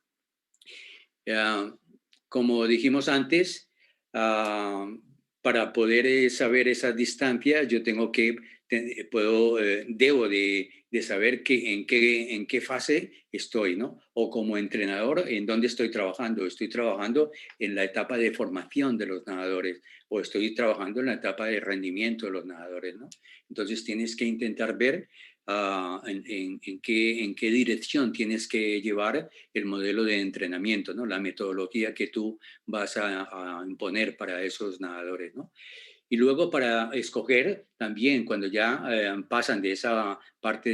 Ah, como dijimos antes, ah, para poder saber esas distancias, yo tengo que, debo de saber en qué fase estoy, ¿no? O como entrenador, en dónde estoy trabajando. Estoy trabajando en la etapa de formación de los nadadores o estoy trabajando en la etapa de rendimiento de los nadadores, ¿no? Entonces tienes que intentar ver en qué dirección tienes que llevar el modelo de entrenamiento, ¿no? La metodología que tú vas a imponer para esos nadadores, ¿no? Y luego para escoger también, cuando ya pasan de esa parte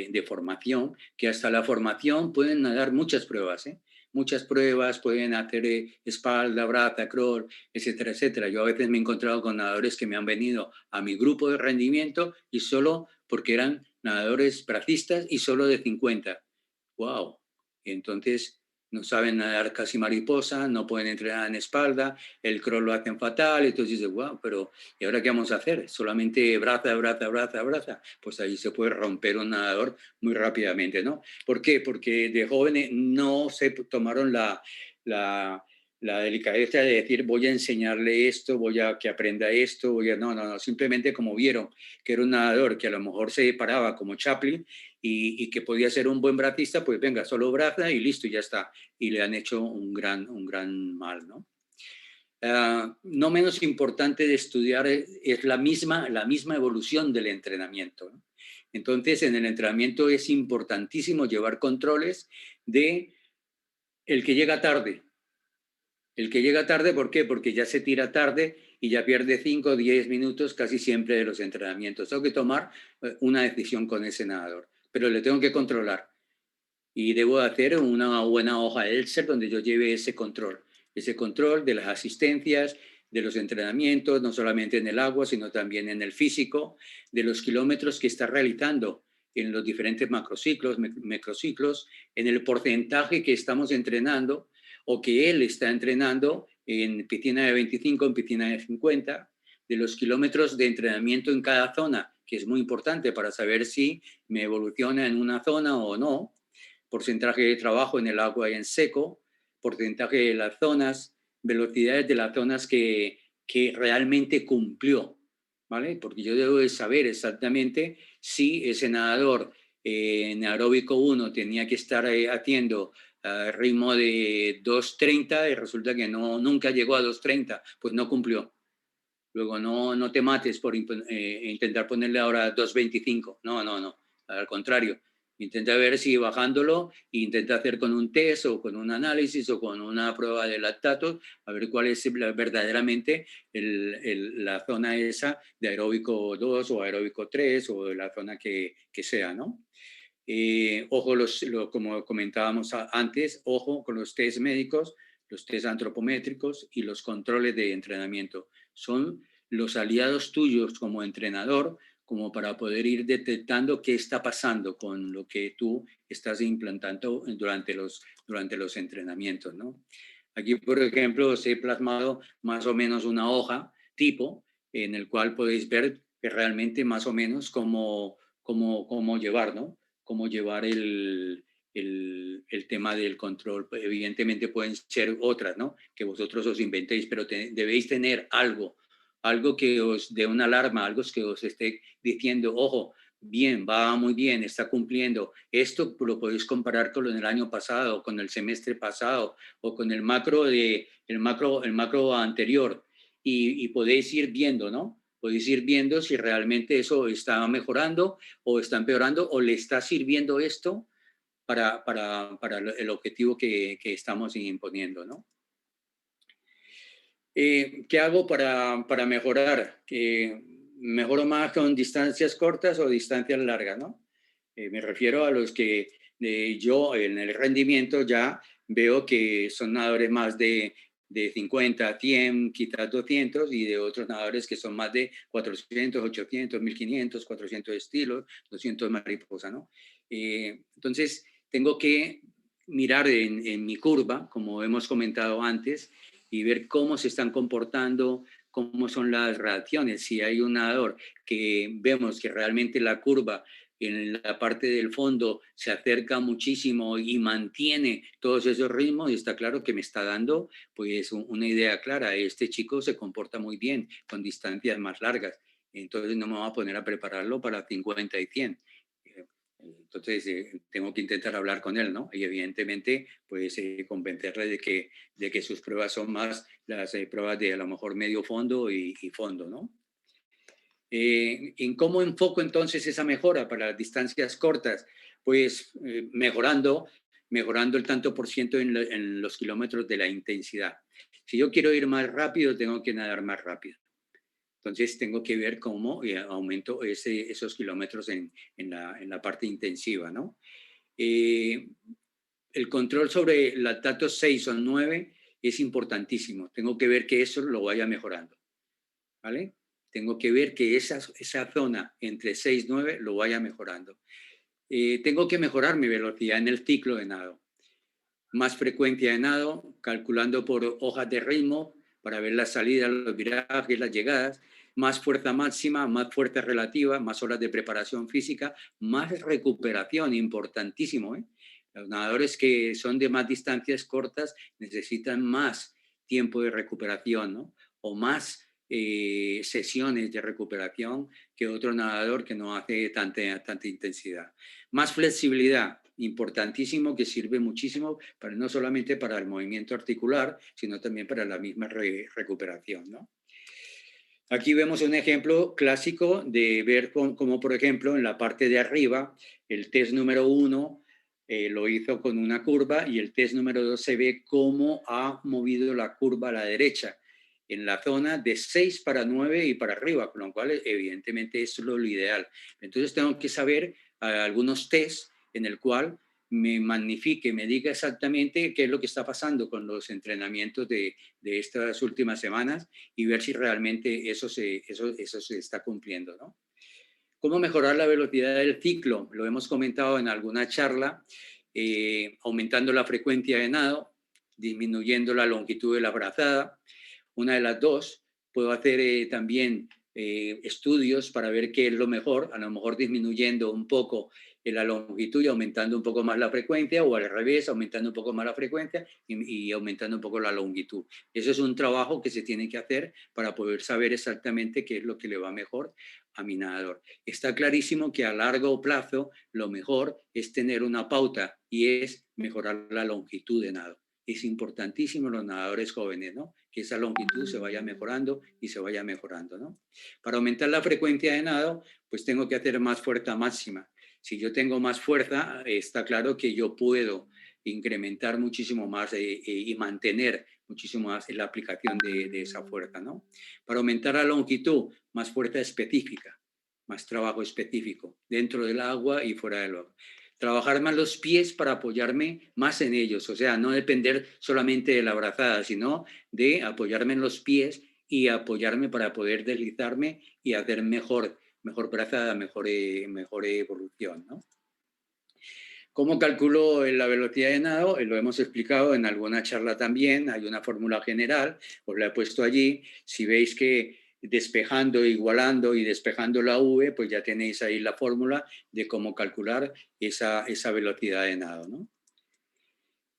de formación, que hasta la formación pueden nadar muchas pruebas, ¿eh? Muchas pruebas, pueden hacer espalda, braza, crawl, etcétera, etcétera. Yo a veces me he encontrado con nadadores que me han venido a mi grupo de rendimiento y solo porque eran nadadores bracistas y solo de 50. ¡Wow! Entonces no saben nadar casi mariposa, no pueden entrenar en espalda, el crawl lo hacen fatal, entonces dices, wow, pero ¿y ahora qué vamos a hacer? Solamente braza, braza, braza, braza. Pues ahí se puede romper un nadador muy rápidamente, ¿no? ¿Por qué? Porque de jóvenes no se tomaron la, la delicadeza de decir, voy a enseñarle esto, voy a que aprenda esto, no, no, no, simplemente como vieron que era un nadador que a lo mejor se paraba como Chaplin y que podía ser un buen bracista, pues venga, solo braza y listo, y ya está. Y le han hecho un gran mal, ¿no? No menos importante de estudiar es la misma evolución del entrenamiento, ¿no? Entonces, en el entrenamiento es importantísimo llevar controles de el que llega tarde. El que llega tarde, ¿por qué? Porque ya se tira tarde y ya pierde 5 o 10 minutos casi siempre de los entrenamientos. Tengo que tomar una decisión con ese nadador, pero le tengo que controlar. Y debo hacer una buena hoja Excel donde yo lleve ese control de las asistencias, de los entrenamientos, no solamente en el agua, sino también en el físico, de los kilómetros que está realizando en los diferentes macrociclos, microciclos, en el porcentaje que estamos entrenando o que él está entrenando en piscina de 25, en piscina de 50, de los kilómetros de entrenamiento en cada zona, que es muy importante para saber si me evoluciona en una zona o no, porcentaje de trabajo en el agua y en seco, porcentaje de las zonas, velocidades de las zonas que realmente cumplió, ¿vale? Porque yo debo de saber exactamente si ese nadador en aeróbico 1 tenía que estar haciendo ritmo de 2:30 y resulta que no, nunca llegó a 2:30, pues no cumplió. Luego no te mates por intentar ponerle ahora 2:25. No, no, no. Al contrario, intenta ver si bajándolo, intenta hacer con un test o con un análisis o con una prueba de lactatos, a ver cuál es verdaderamente la zona esa de aeróbico 2 o aeróbico 3 o de la zona que sea, ¿no? Ojo, como comentábamos antes, ojo con los test médicos, los test antropométricos y los controles de entrenamiento. Son los aliados tuyos como entrenador, como para poder ir detectando qué está pasando con lo que tú estás implantando durante los entrenamientos, ¿no? Aquí, por ejemplo, os he plasmado más o menos una hoja tipo en el cual podéis ver que realmente más o menos cómo llevar, ¿no? Cómo llevar el tema del control. Evidentemente pueden ser otras, ¿no? Que vosotros os inventéis, pero debéis tener algo que os dé una alarma, algo que os esté diciendo, ojo, bien, va muy bien, está cumpliendo. Esto lo podéis comparar con el año pasado, con el semestre pasado o con el macro anterior y podéis ir viendo, ¿no? Podéis ir viendo si realmente eso está mejorando o está empeorando o le está sirviendo esto para el objetivo que estamos imponiendo, ¿no? ¿Qué hago para mejorar? ¿Mejoro más con distancias cortas o distancias largas, no? Me refiero a los que yo en el rendimiento ya veo que son nadadores más de 50, 100, quizás 200 y de otros nadadores que son más de 400, 800, 1500, 400 estilos, 200 mariposa, ¿no? Entonces, tengo que mirar en mi curva, como hemos comentado antes, y ver cómo se están comportando, cómo son las reacciones. Si hay un nadador que vemos que realmente la curva en la parte del fondo se acerca muchísimo y mantiene todos esos ritmos, y está claro que me está dando pues una idea clara. Este chico se comporta muy bien con distancias más largas, entonces no me voy a poner a prepararlo para 50 y 100. Entonces tengo que intentar hablar con él, ¿no? Y evidentemente pues convencerle de que sus pruebas son más las pruebas de a lo mejor medio fondo y fondo, ¿no? ¿En cómo enfoco entonces esa mejora para las distancias cortas? Pues mejorando el tanto por ciento en los kilómetros de la intensidad. Si yo quiero ir más rápido, tengo que nadar más rápido. Entonces tengo que ver cómo aumento esos kilómetros en la parte intensiva, ¿no? Eh, el control sobre lactato 6 o 9 es importantísimo. Tengo que ver que eso lo vaya mejorando, ¿vale? Tengo que ver que esa zona entre 6 y 9 lo vaya mejorando. Tengo que mejorar mi velocidad en el ciclo de nado. Más frecuencia de nado, calculando por hojas de ritmo para ver las salidas, los virajes, las llegadas, más fuerza máxima, más fuerza relativa, más horas de preparación física, más recuperación, importantísimo, ¿eh? Los nadadores que son de más distancias cortas necesitan más tiempo de recuperación, ¿no? O más sesiones de recuperación que otro nadador que no hace tanta intensidad. Más flexibilidad, importantísimo, que sirve muchísimo para, no solamente para el movimiento articular, sino también para la misma recuperación, ¿no? Aquí vemos un ejemplo clásico de ver cómo, por ejemplo, en la parte de arriba, el test número 1 lo hizo con una curva y el test número 2 se ve cómo ha movido la curva a la derecha en la zona de 6 para 9 y para arriba, con lo cual evidentemente eso es lo ideal. Entonces tengo que saber algunos tests en el cual me magnifique, me diga exactamente qué es lo que está pasando con los entrenamientos de estas últimas semanas y ver si realmente eso se está cumpliendo, ¿no? ¿Cómo mejorar la velocidad del ciclo? Lo hemos comentado en alguna charla, aumentando la frecuencia de nado, disminuyendo la longitud de la brazada, una de las dos. Puedo hacer también estudios para ver qué es lo mejor, a lo mejor disminuyendo un poco la longitud y aumentando un poco más la frecuencia, o al revés, aumentando un poco más la frecuencia y aumentando un poco la longitud. Eso es un trabajo que se tiene que hacer para poder saber exactamente qué es lo que le va mejor a mi nadador. Está clarísimo que a largo plazo lo mejor es tener una pauta y es mejorar la longitud de nado. Es importantísimo en los nadadores jóvenes, ¿no? Que esa longitud se vaya mejorando y se vaya mejorando, ¿no? Para aumentar la frecuencia de nado, pues tengo que hacer más fuerza máxima. Si yo tengo más fuerza, está claro que yo puedo incrementar muchísimo más y mantener muchísimo más la aplicación de esa fuerza, ¿no? Para aumentar la longitud, más fuerza específica, más trabajo específico, dentro del agua y fuera del agua. Trabajar más los pies para apoyarme más en ellos, o sea, no depender solamente de la brazada, sino de apoyarme en los pies y apoyarme para poder deslizarme y hacer mejor brazada, mejor evolución, ¿no? ¿Cómo calculo la velocidad de nado? Lo hemos explicado en alguna charla también, hay una fórmula general, os la he puesto allí. Si veis que despejando, igualando y despejando la V, pues ya tenéis ahí la fórmula de cómo calcular esa velocidad de nado, ¿no?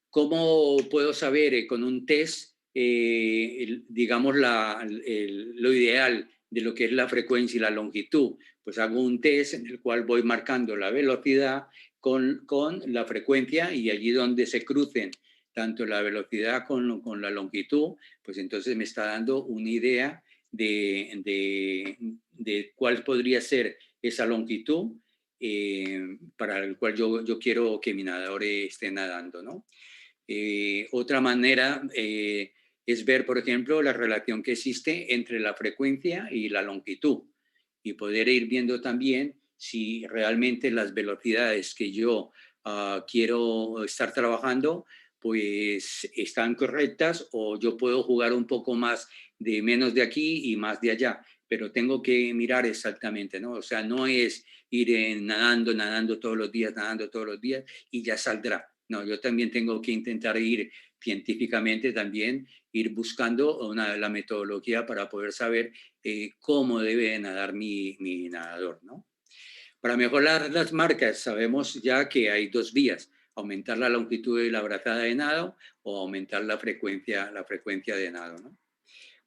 ¿Cómo puedo saber con un test, digamos, lo ideal de lo que es la frecuencia y la longitud? Pues hago un test en el cual voy marcando la velocidad con la frecuencia, y allí donde se crucen tanto la velocidad con la longitud, pues entonces me está dando una idea de cuál podría ser esa longitud para el cual yo quiero que mi nadador esté nadando, ¿no? Otra manera es ver, por ejemplo, la relación que existe entre la frecuencia y la longitud, y poder ir viendo también si realmente las velocidades que yo quiero estar trabajando pues están correctas, o yo puedo jugar un poco más de menos de aquí y más de allá, pero tengo que mirar exactamente, ¿no? O sea, no es ir nadando todos los días, nadando todos los días y ya saldrá. No, yo también tengo que intentar ir científicamente también ir buscando la metodología para poder saber cómo debe nadar mi nadador, ¿no? Para mejorar las marcas, sabemos ya que hay dos vías: aumentar la longitud de la brazada de nado o aumentar la frecuencia de nado, ¿no?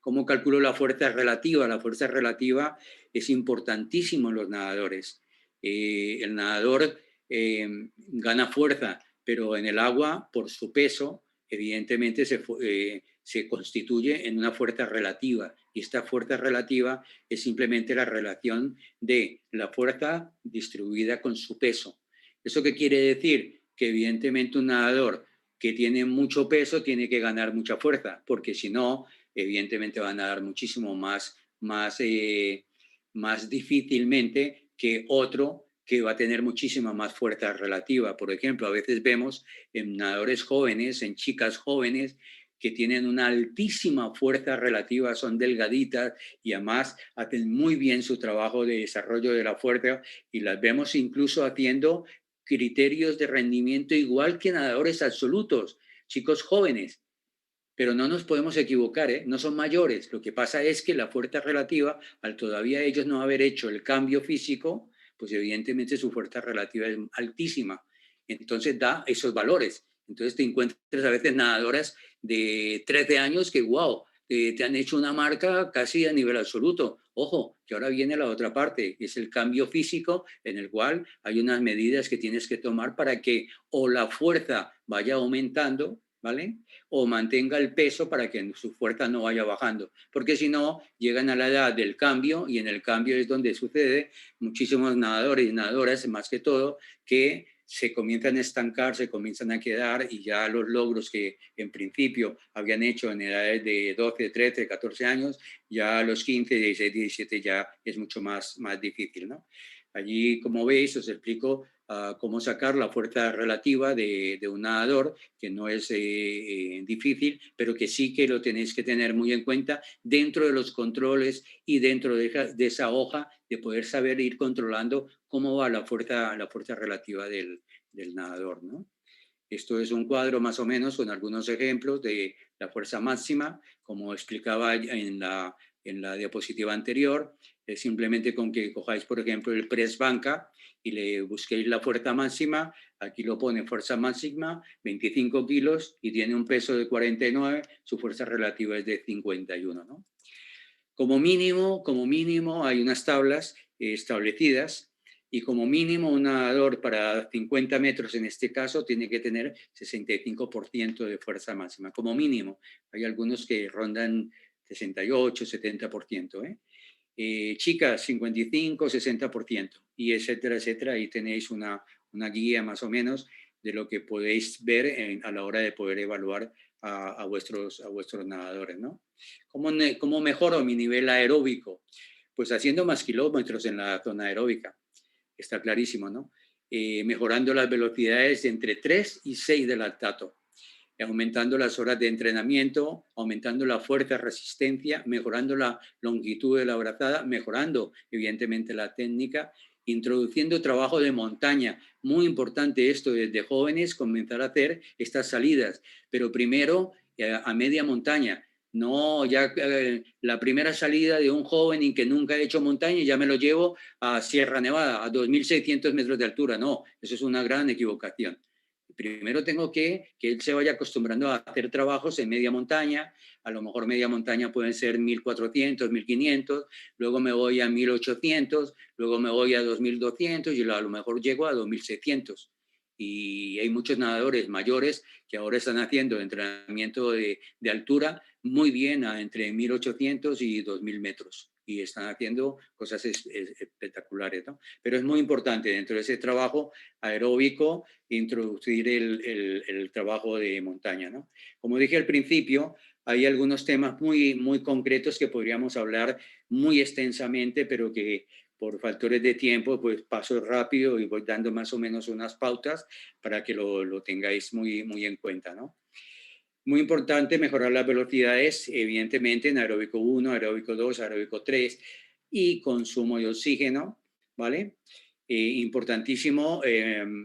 ¿Cómo calculo la fuerza relativa? La fuerza relativa es importantísimo en los nadadores. El nadador gana fuerza, pero en el agua, por su peso, evidentemente se constituye en una fuerza relativa. Y esta fuerza relativa es simplemente la relación de la fuerza distribuida con su peso. ¿Eso qué quiere decir? Que evidentemente un nadador que tiene mucho peso tiene que ganar mucha fuerza, porque si no, evidentemente van a dar muchísimo más difícilmente que otro que va a tener muchísima más fuerza relativa. Por ejemplo, a veces vemos en nadadores jóvenes, en chicas jóvenes, que tienen una altísima fuerza relativa, son delgaditas y además hacen muy bien su trabajo de desarrollo de la fuerza, y las vemos incluso haciendo criterios de rendimiento igual que nadadores absolutos, chicos jóvenes. Pero no nos podemos equivocar, ¿eh? No son mayores. Lo que pasa es que la fuerza relativa, al todavía ellos no haber hecho el cambio físico, pues evidentemente su fuerza relativa es altísima. Entonces da esos valores. Entonces te encuentras a veces nadadoras de 13 años que, wow, te han hecho una marca casi a nivel absoluto. Ojo, que ahora viene la otra parte, que es el cambio físico, en el cual hay unas medidas que tienes que tomar para que o la fuerza vaya aumentando, ¿vale? O mantenga el peso para que su fuerza no vaya bajando, porque si no, llegan a la edad del cambio, y en el cambio es donde sucede muchísimos nadadores y nadadoras, más que todo, que se comienzan a estancar, se comienzan a quedar, y ya los logros que en principio habían hecho en edades de 12, 13, 14 años, ya a los 15, 16, 17 ya es mucho más difícil, ¿no? Allí, como veis, os explico cómo sacar la fuerza relativa de un nadador, que no es difícil, pero que sí que lo tenéis que tener muy en cuenta dentro de los controles y dentro de esa hoja, de poder saber ir controlando cómo va la fuerza relativa del nadador, ¿no? Esto es un cuadro más o menos con algunos ejemplos de la fuerza máxima, como explicaba en la diapositiva anterior. Simplemente con que cojáis, por ejemplo, el press banca y le busquéis la fuerza máxima. Aquí lo pone fuerza máxima, 25 kilos, y tiene un peso de 49, su fuerza relativa es de 51, ¿no? Como mínimo hay unas tablas establecidas, y como mínimo un nadador para 50 metros en este caso tiene que tener 65% de fuerza máxima, como mínimo. Hay algunos que rondan 68, 70%, ¿eh? Chicas, 55, 60%, y etcétera, etcétera. Ahí tenéis una guía más o menos de lo que podéis ver a la hora de poder evaluar a vuestros nadadores, ¿no? ¿Cómo mejoro mi nivel aeróbico? Pues haciendo más kilómetros en la zona aeróbica, está clarísimo, ¿no? Mejorando las velocidades de entre 3 y 6 de lactato, aumentando las horas de entrenamiento, aumentando la fuerza, resistencia, mejorando la longitud de la brazada, mejorando evidentemente la técnica, introduciendo trabajo de montaña. Muy importante esto, desde jóvenes comenzar a hacer estas salidas, pero primero a media montaña. No, ya la primera salida de un joven y que nunca ha hecho montaña, ya me lo llevo a Sierra Nevada, a 2.600 metros de altura. No, eso es una gran equivocación. Primero tengo que él se vaya acostumbrando a hacer trabajos en media montaña. A lo mejor media montaña pueden ser 1.400, 1.500, luego me voy a 1.800, luego me voy a 2.200 y a lo mejor llego a 2.600. Y hay muchos nadadores mayores que ahora están haciendo entrenamiento de altura muy bien entre 1.800 y 2.000 metros. Y están haciendo cosas espectaculares, ¿no? Pero es muy importante dentro de ese trabajo aeróbico introducir el trabajo de montaña, ¿no? Como dije al principio, hay algunos temas muy concretos que podríamos hablar muy extensamente, pero que por factores de tiempo, pues paso rápido y voy dando más o menos unas pautas para que lo tengáis muy en cuenta, ¿no? Muy importante mejorar las velocidades, evidentemente, en aeróbico 1, aeróbico 2, aeróbico 3, y consumo de oxígeno, ¿vale? Importantísimo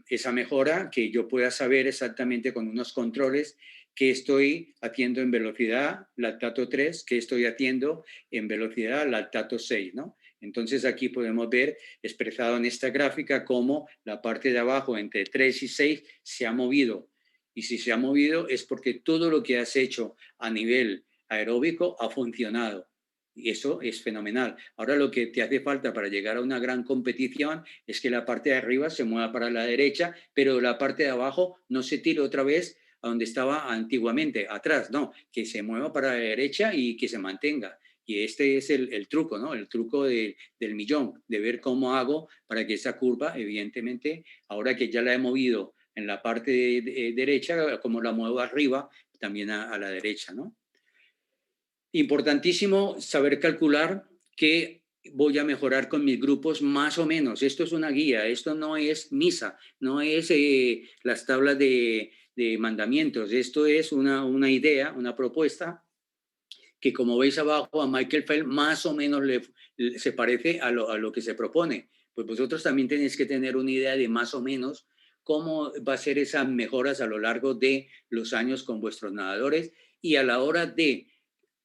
esa mejora, que yo pueda saber exactamente con unos controles qué estoy haciendo en velocidad lactato 3, qué estoy haciendo en velocidad lactato 6, ¿no? Entonces aquí podemos ver expresado en esta gráfica cómo la parte de abajo entre 3 y 6 se ha movido. Y si se ha movido es porque todo lo que has hecho a nivel aeróbico ha funcionado. Y eso es fenomenal. Ahora lo que te hace falta para llegar a una gran competición es que la parte de arriba se mueva para la derecha, pero la parte de abajo no se tire otra vez a donde estaba antiguamente, atrás, no, que se mueva para la derecha y que se mantenga. Y este es el truco, ¿no? El truco del millón, de ver cómo hago para que esa curva, evidentemente, ahora que ya la he movido en la parte derecha, como la muevo arriba, también a la derecha, ¿no? Importantísimo saber calcular qué voy a mejorar con mis grupos más o menos. Esto es una guía, esto no es misa, no es las tablas de mandamientos. Esto es una idea, una propuesta que, como veis abajo, a Michael Phelps más o menos se parece a lo que se propone. Pues vosotros también tenéis que tener una idea de más o menos cómo va a ser esas mejoras a lo largo de los años con vuestros nadadores, y a la hora de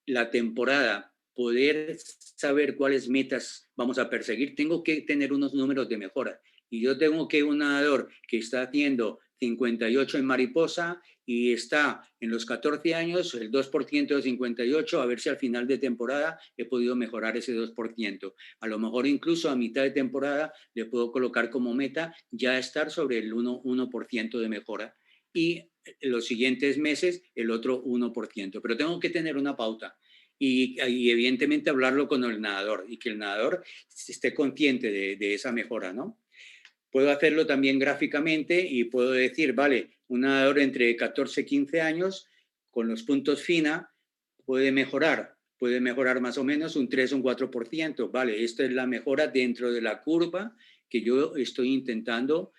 la temporada, poder saber cuáles metas vamos a perseguir, tengo que tener unos números de mejora. Y yo tengo que un nadador que está haciendo 58 en mariposa y está en los 14 años, el 2% de 58, a ver si al final de temporada he podido mejorar ese 2%. A lo mejor incluso a mitad de temporada le puedo colocar como meta ya estar sobre el 1% de mejora. Y en los siguientes meses el otro 1%. Pero tengo que tener una pauta y evidentemente hablarlo con el nadador y que el nadador esté consciente de esa mejora, ¿no? Puedo hacerlo también gráficamente y puedo decir, vale, un nadador entre 14 y 15 años con los puntos FINA puede mejorar más o menos un 3 o un 4%. Vale, esta es la mejora dentro de la curva que yo estoy intentando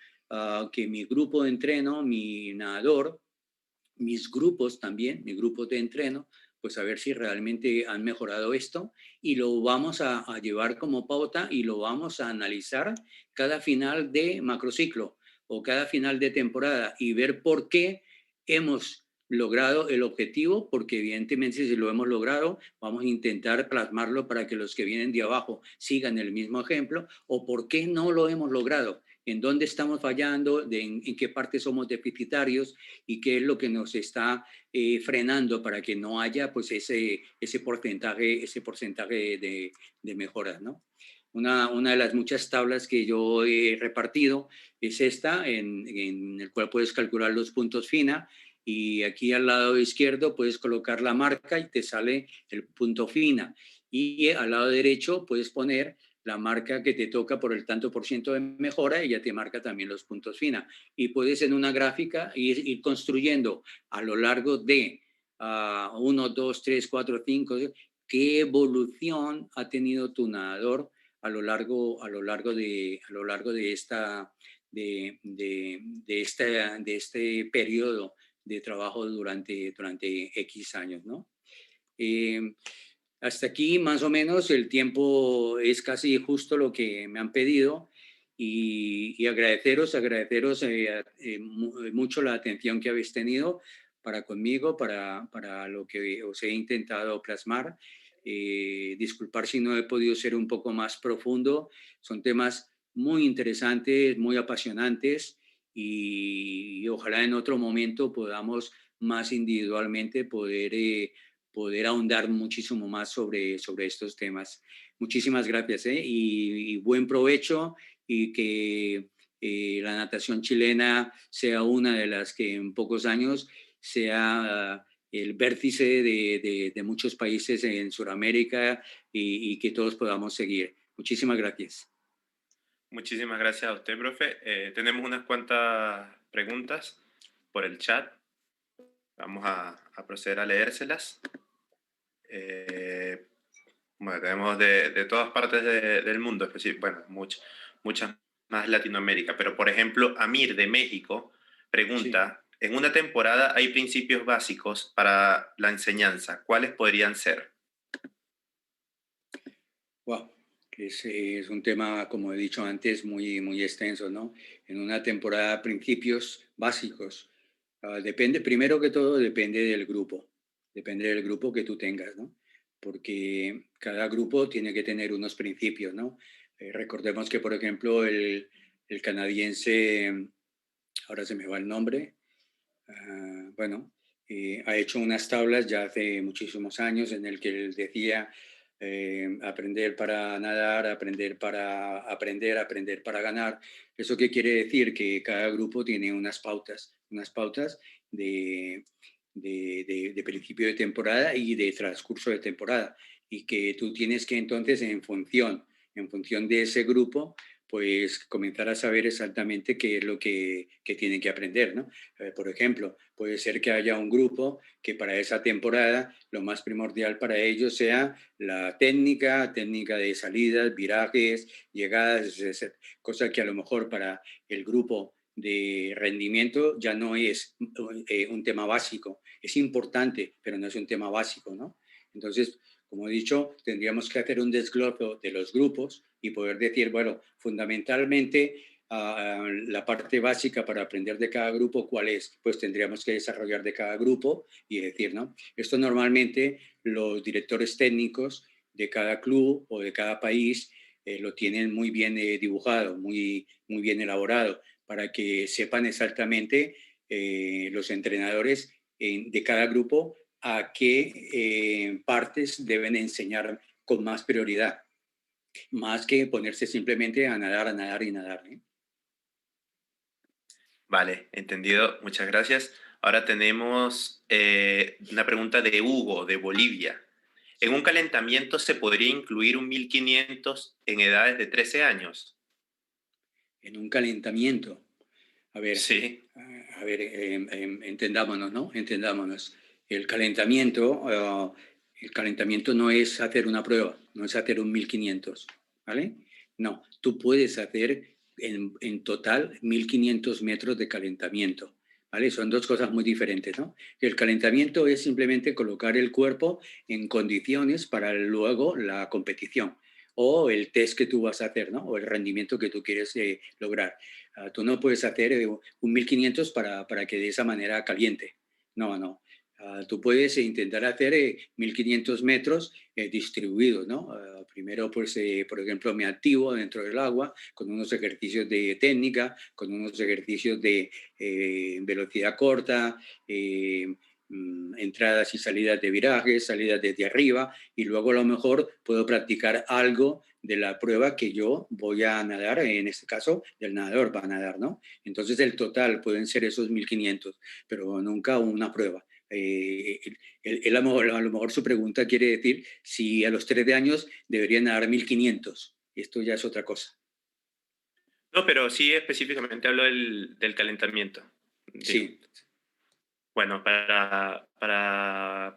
que mi grupo de entreno, mi nadador, mis grupos también, mi grupo de entreno, pues a ver si realmente han mejorado esto, y lo vamos a llevar como pauta y lo vamos a analizar cada final de macrociclo o cada final de temporada y ver por qué hemos logrado el objetivo, porque evidentemente si lo hemos logrado, vamos a intentar plasmarlo para que los que vienen de abajo sigan el mismo ejemplo, o por qué no lo hemos logrado, en dónde estamos fallando, en qué parte somos deficitarios y qué es lo que nos está frenando para que no haya pues ese porcentaje de mejoras, ¿no? Una de las muchas tablas que yo he repartido es esta, en el cual puedes calcular los puntos FINA, y aquí al lado izquierdo puedes colocar la marca y te sale el punto FINA, y al lado derecho puedes poner la marca que te toca por el tanto por ciento de mejora y ya te marca también los puntos FINA. Y puedes en una gráfica ir construyendo a lo largo de 1, 2, 3, 4, 5, qué evolución ha tenido tu nadador a lo largo de este periodo de trabajo durante X años, ¿no? Hasta aquí más o menos el tiempo es casi justo lo que me han pedido, y agradeceros mucho la atención que habéis tenido para conmigo, para lo que os he intentado plasmar. Disculpar si no he podido ser un poco más profundo. Son temas muy interesantes, muy apasionantes, y ojalá en otro momento podamos más individualmente poder ahondar muchísimo más sobre estos temas. Muchísimas gracias, y buen provecho, y que la natación chilena sea una de las que en pocos años sea el vértice de muchos países en Sudamérica, y que todos podamos seguir. Muchísimas gracias. Muchísimas gracias a usted, profe. Tenemos unas cuantas preguntas por el chat. Vamos a proceder a leérselas. Bueno, tenemos de todas partes del mundo, bueno, muchas más Latinoamérica, pero por ejemplo, Amir de México pregunta, sí, en una temporada hay principios básicos para la enseñanza, ¿cuáles podrían ser? Wow, es un tema, como he dicho antes, muy extenso, ¿no? En una temporada, principios básicos. Depende, primero que todo, depende del grupo que tú tengas, ¿no? Porque cada grupo tiene que tener unos principios, ¿no? Recordemos que, por ejemplo, el canadiense, ahora se me va el nombre, bueno, ha hecho unas tablas ya hace muchísimos años en el que él decía aprender para nadar, aprender para ganar. ¿Eso qué quiere decir? Que cada grupo tiene unas pautas de, de principio de temporada y de transcurso de temporada. Y que tú tienes que entonces, en función de ese grupo, pues comenzar a saber exactamente qué es lo que tienen que aprender, ¿no? Por ejemplo, puede ser que haya un grupo que para esa temporada lo más primordial para ellos sea la técnica de salidas, virajes, llegadas, cosa que a lo mejor para el grupo de rendimiento ya no es un tema básico. Es importante, pero no es un tema básico, ¿no? Entonces, como he dicho, tendríamos que hacer un desglose de los grupos y poder decir, bueno, fundamentalmente la parte básica para aprender de cada grupo, ¿cuál es? Pues tendríamos que desarrollar de cada grupo y decir, ¿no? Esto normalmente los directores técnicos de cada club o de cada país lo tienen muy bien dibujado, muy bien elaborado, para que sepan exactamente los entrenadores de cada grupo a qué partes deben enseñar con más prioridad, más que ponerse simplemente a nadar y nadar, ¿eh? Vale, entendido. Muchas gracias. Ahora tenemos una pregunta de Hugo, de Bolivia. ¿En un calentamiento se podría incluir un 1500 en edades de 13 años? En un calentamiento. A ver, Sí, entendámonos, ¿no? Entendámonos. El calentamiento, el calentamiento no es hacer una prueba, no es hacer un 1500, ¿vale? No, tú puedes hacer en total 1500 metros de calentamiento, ¿vale? Son dos cosas muy diferentes, ¿no? El calentamiento es simplemente colocar el cuerpo en condiciones para luego la competición o el test que tú vas a hacer, ¿no? O el rendimiento que tú quieres lograr. Tú no puedes hacer un 1500 para que de esa manera caliente. No, no. Tú puedes intentar hacer 1500 metros distribuidos, ¿no? Primero, pues, por ejemplo, me activo dentro del agua con unos ejercicios de técnica, con unos ejercicios de velocidad corta, entradas y salidas de virajes, salidas desde arriba, y luego a lo mejor puedo practicar algo de la prueba que yo voy a nadar, en este caso, el nadador va a nadar, ¿no? Entonces el total pueden ser esos 1500, pero nunca una prueba. A lo mejor su pregunta quiere decir si a los 13 años deberían nadar 1500. Esto ya es otra cosa. no, pero sí específicamente hablo del calentamiento. Digo. Sí. Bueno, para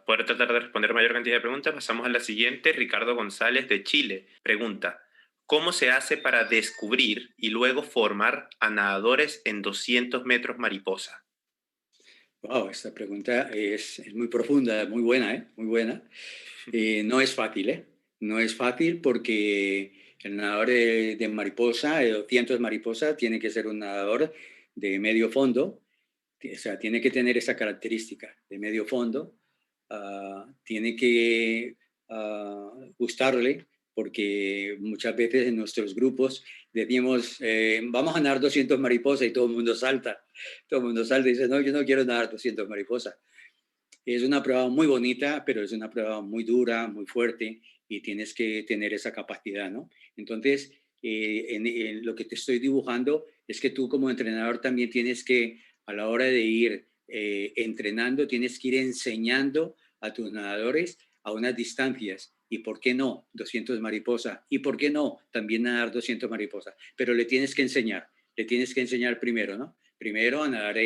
poder tratar de responder mayor cantidad de preguntas, pasamos a la siguiente. Ricardo González de Chile pregunta, ¿cómo se hace para descubrir y luego formar a nadadores en 200 metros mariposa? Wow, esta pregunta es muy profunda, muy buena, ¿eh? Muy buena. No es fácil, ¿eh? No es fácil porque el nadador de mariposa, de 200 mariposa, tiene que ser un nadador de medio fondo, o sea, tiene que tener esa característica de medio fondo, tiene que gustarle, porque muchas veces en nuestros grupos decimos, vamos a nadar 200 mariposas y todo el mundo salta y dice, no, yo no quiero nadar 200 mariposas. Es una prueba muy bonita, pero es una prueba muy dura, muy fuerte y tienes que tener esa capacidad, ¿no? Entonces, en lo que te estoy dibujando es que tú como entrenador también tienes que, a la hora de ir entrenando, tienes que ir enseñando a tus nadadores a unas distancias. ¿Y por qué no 200 mariposas? ¿Y por qué no también nadar 200 mariposas? Pero le tienes que enseñar primero, ¿no? Primero a nadar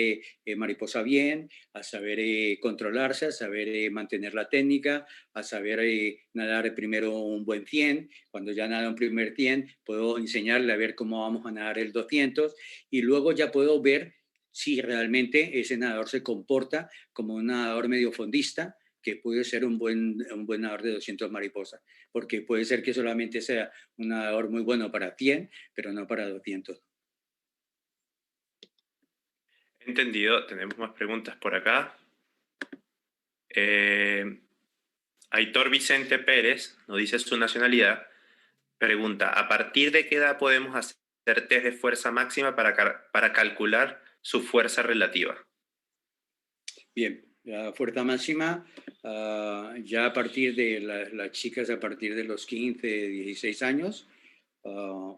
mariposa bien, a saber controlarse, a saber mantener la técnica, a saber nadar primero un buen 100. Cuando ya nada un primer 100, puedo enseñarle a ver cómo vamos a nadar el 200 y luego ya puedo ver si realmente ese nadador se comporta como un nadador medio fondista, que puede ser un buen nadador de 200 mariposas, porque puede ser que solamente sea un nadador muy bueno para 100, pero no para 200. Entendido, tenemos más preguntas por acá. Aitor Vicente Pérez nos dice su nacionalidad. Pregunta, ¿a partir de qué edad podemos hacer test de fuerza máxima para calcular su fuerza relativa? Bien, la fuerza máxima, ya a partir de las chicas, a partir de los 15, 16 años,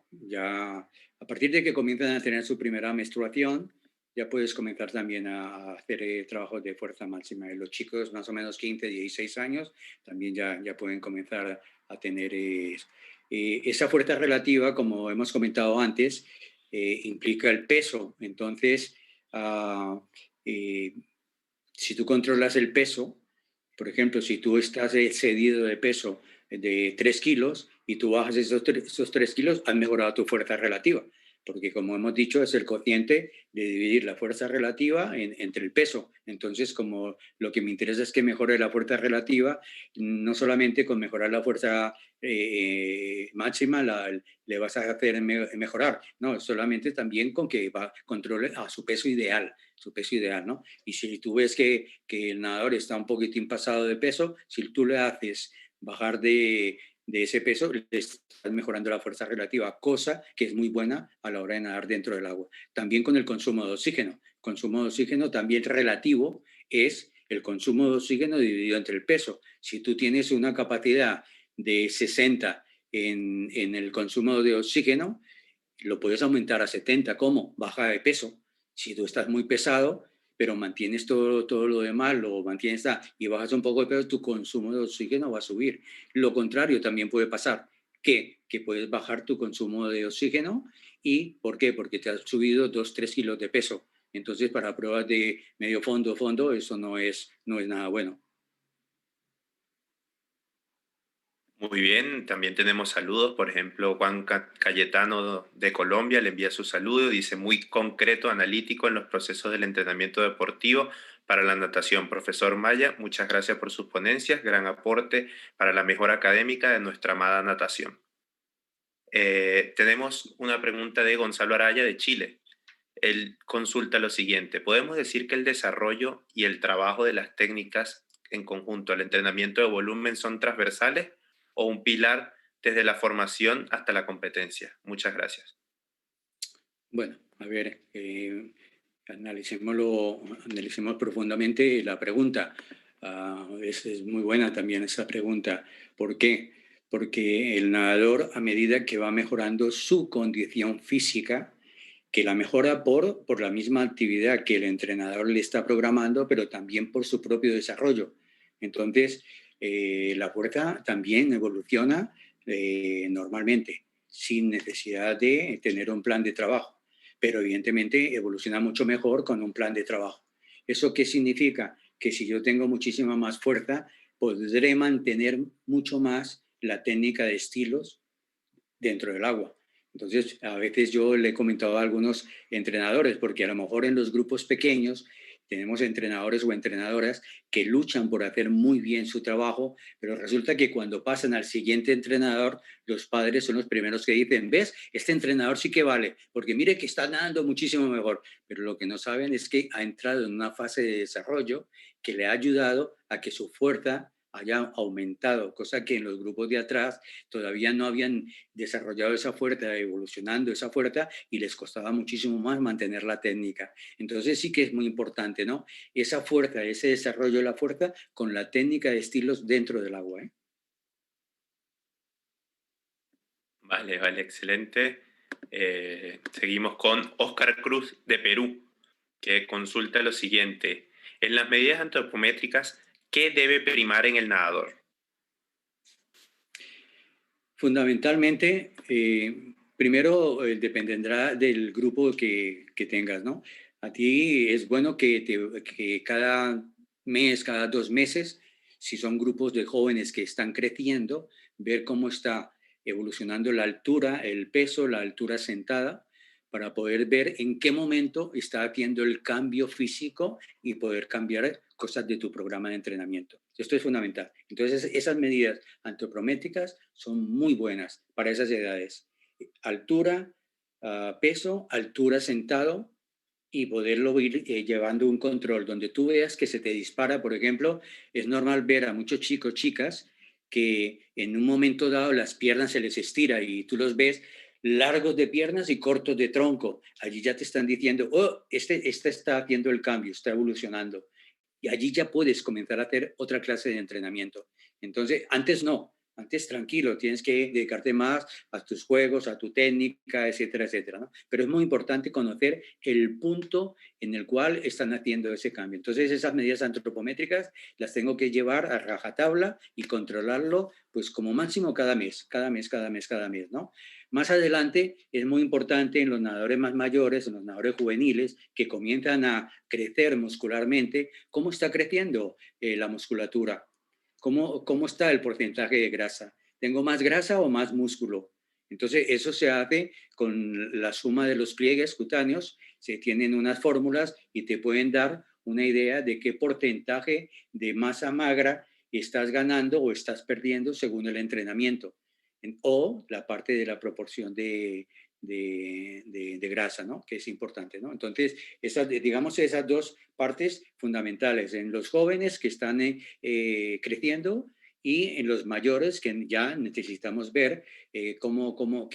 ya a partir de que comienzan a tener su primera menstruación, ya puedes comenzar también a hacer trabajos de fuerza máxima. Y los chicos más o menos 15, 16 años también ya pueden comenzar a tener esa fuerza relativa, como hemos comentado antes, implica el peso. Entonces, ah, eh, si tú controlas el peso, por ejemplo, si tú estás excedido de peso de 3 kilos y tú bajas esos 3 kilos, has mejorado tu fuerza relativa, porque como hemos dicho, es el cociente de dividir la fuerza relativa entre el peso. Entonces, como lo que me interesa es que mejore la fuerza relativa, no solamente con mejorar la fuerza máxima le vas a hacer mejorar, no, solamente también con que controle a su peso ideal, ¿no? Y si tú ves que el nadador está un poquitín pasado de peso, si tú le haces bajar de ese peso, le estás mejorando la fuerza relativa, cosa que es muy buena a la hora de nadar dentro del agua. También con el consumo de oxígeno. Consumo de oxígeno también relativo es el consumo de oxígeno dividido entre el peso. Si tú tienes una capacidad de 60 en el consumo de oxígeno, lo puedes aumentar a 70. ¿Cómo? Baja de peso. Si tú estás muy pesado, pero mantienes todo lo demás, lo mantienes y bajas un poco de peso, tu consumo de oxígeno va a subir. Lo contrario también puede pasar, que puedes bajar tu consumo de oxígeno. ¿Y por qué? Porque te has subido 2, 3 kilos de peso. Entonces, para pruebas de medio fondo, eso no es nada bueno. Muy bien, también tenemos saludos. Por ejemplo, Juan Cayetano de Colombia le envía su saludo. Dice, muy concreto, analítico en los procesos del entrenamiento deportivo para la natación. Profesor Maya, muchas gracias por sus ponencias. Gran aporte para la mejora académica de nuestra amada natación. Tenemos una pregunta de Gonzalo Araya de Chile. Él consulta lo siguiente. ¿Podemos decir que el desarrollo y el trabajo de las técnicas en conjunto al entrenamiento de volumen son transversales o un pilar desde la formación hasta la competencia? Muchas gracias. Bueno, a ver, analicemos profundamente la pregunta. Es muy buena también esa pregunta. ¿Por qué? Porque el nadador, a medida que va mejorando su condición física, que la mejora por la misma actividad que el entrenador le está programando, pero también por su propio desarrollo. Entonces, la fuerza también evoluciona normalmente, sin necesidad de tener un plan de trabajo, pero evidentemente evoluciona mucho mejor con un plan de trabajo. ¿Eso qué significa? Que si yo tengo muchísima más fuerza, podré mantener mucho más la técnica de estilos dentro del agua. Entonces, a veces yo le he comentado a algunos entrenadores, porque a lo mejor en los grupos pequeños tenemos entrenadores o entrenadoras que luchan por hacer muy bien su trabajo, pero resulta que cuando pasan al siguiente entrenador, los padres son los primeros que dicen, ¿ves? Este entrenador sí que vale, porque mire que está nadando muchísimo mejor, pero lo que no saben es que ha entrado en una fase de desarrollo que le ha ayudado a que su fuerza haya aumentado, cosa que en los grupos de atrás todavía no habían desarrollado esa fuerza, evolucionando esa fuerza y les costaba muchísimo más mantener la técnica. Entonces sí que es muy importante, ¿no? Esa fuerza, ese desarrollo de la fuerza con la técnica de estilos dentro del agua, ¿eh? Vale, vale, excelente. Seguimos con Oscar Cruz de Perú, que consulta lo siguiente. En las medidas antropométricas, ¿qué debe primar en el nadador? Fundamentalmente, primero dependerá del grupo que tengas, ¿no? A ti es bueno que cada mes, cada 2 meses, si son grupos de jóvenes que están creciendo, ver cómo está evolucionando la altura, el peso, la altura sentada, para poder ver en qué momento está haciendo el cambio físico y poder cambiar cosas de tu programa de entrenamiento. Esto es fundamental. Entonces, esas medidas antropométricas son muy buenas para esas edades. Altura, peso, altura sentado y poderlo ir llevando un control donde tú veas que se te dispara, por ejemplo, es normal ver a muchos chicos, chicas, que en un momento dado las piernas se les estira y tú los ves largos de piernas y cortos de tronco. Allí ya te están diciendo, oh, este está haciendo el cambio, está evolucionando. Y allí ya puedes comenzar a hacer otra clase de entrenamiento. Entonces, antes no, antes tranquilo, tienes que dedicarte más a tus juegos, a tu técnica, etcétera, etcétera, ¿no? Pero es muy importante conocer el punto en el cual están haciendo ese cambio. Entonces, esas medidas antropométricas las tengo que llevar a rajatabla y controlarlo, pues como máximo cada mes, cada mes, cada mes, cada mes, ¿no? Más adelante es muy importante en los nadadores más mayores, en los nadadores juveniles, que comienzan a crecer muscularmente, cómo está creciendo la musculatura, cómo está el porcentaje de grasa. ¿Tengo más grasa o más músculo? Entonces, eso se hace con la suma de los pliegues cutáneos, se tienen unas fórmulas y te pueden dar una idea de qué porcentaje de masa magra estás ganando o estás perdiendo según el entrenamiento o la parte de la proporción de grasa, ¿no? Que es importante, ¿no? Entonces, digamos esas dos partes fundamentales en los jóvenes que están creciendo y en los mayores que ya necesitamos ver qué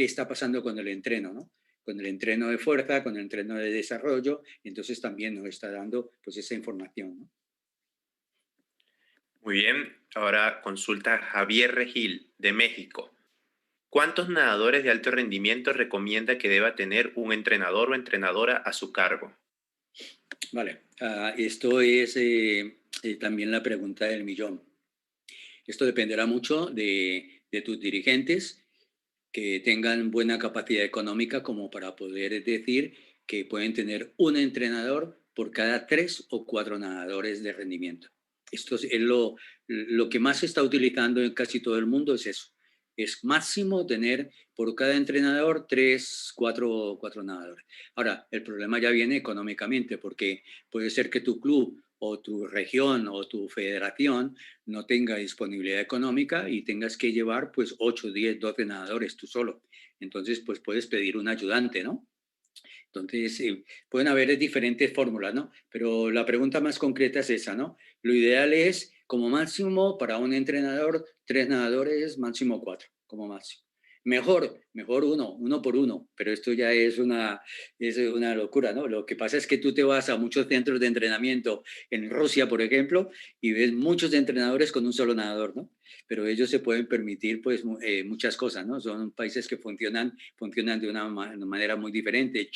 está pasando con el entreno, ¿no? Con el entreno de fuerza, con el entreno de desarrollo, entonces también nos está dando pues esa información, ¿no? Muy bien, ahora consulta Javier Regil, de México. ¿Cuántos nadadores de alto rendimiento recomienda que deba tener un entrenador o entrenadora a su cargo? Vale, esto es también la pregunta del millón. Esto dependerá mucho de tus dirigentes que tengan buena capacidad económica como para poder decir que pueden tener un entrenador por cada 3 o 4 nadadores de rendimiento. Esto es lo que más se está utilizando en casi todo el mundo, es eso. Es máximo tener por cada entrenador 3, 4 nadadores. Ahora, el problema ya viene económicamente, porque puede ser que tu club o tu región o tu federación no tenga disponibilidad económica y tengas que llevar pues 8, 10, 12 nadadores tú solo. Entonces, pues puedes pedir un ayudante, ¿no? Entonces, pueden haber diferentes fórmulas, ¿no? Pero la pregunta más concreta es esa, ¿no? Lo ideal es, como máximo, para un entrenador, 3 nadadores, máximo 4, como máximo. Mejor uno por uno, pero esto ya es una locura, ¿no? Lo que pasa es que tú te vas a muchos centros de entrenamiento en Rusia, por ejemplo, y ves muchos entrenadores con un solo nadador, ¿no? Pero ellos se pueden permitir, pues, muchas cosas, ¿no? Son países que funcionan de una manera muy diferente.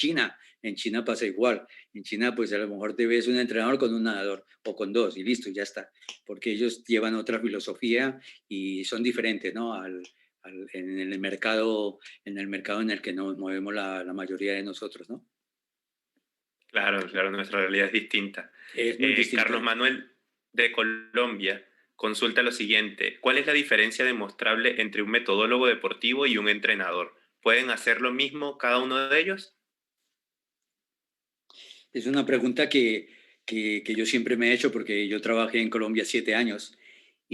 En China pasa igual. En China, pues, a lo mejor te ves un entrenador con un nadador o con dos y listo, ya está. Porque ellos llevan otra filosofía y son diferentes, ¿no? En el mercado en el que nos movemos la mayoría de nosotros, ¿no? Claro, claro, nuestra realidad es distinta. Es muy Carlos distinta. Manuel, de Colombia, consulta lo siguiente. ¿Cuál es la diferencia demostrable entre un metodólogo deportivo y un entrenador? ¿Pueden hacer lo mismo cada uno de ellos? Es una pregunta que yo siempre me he hecho porque yo trabajé en Colombia 7 años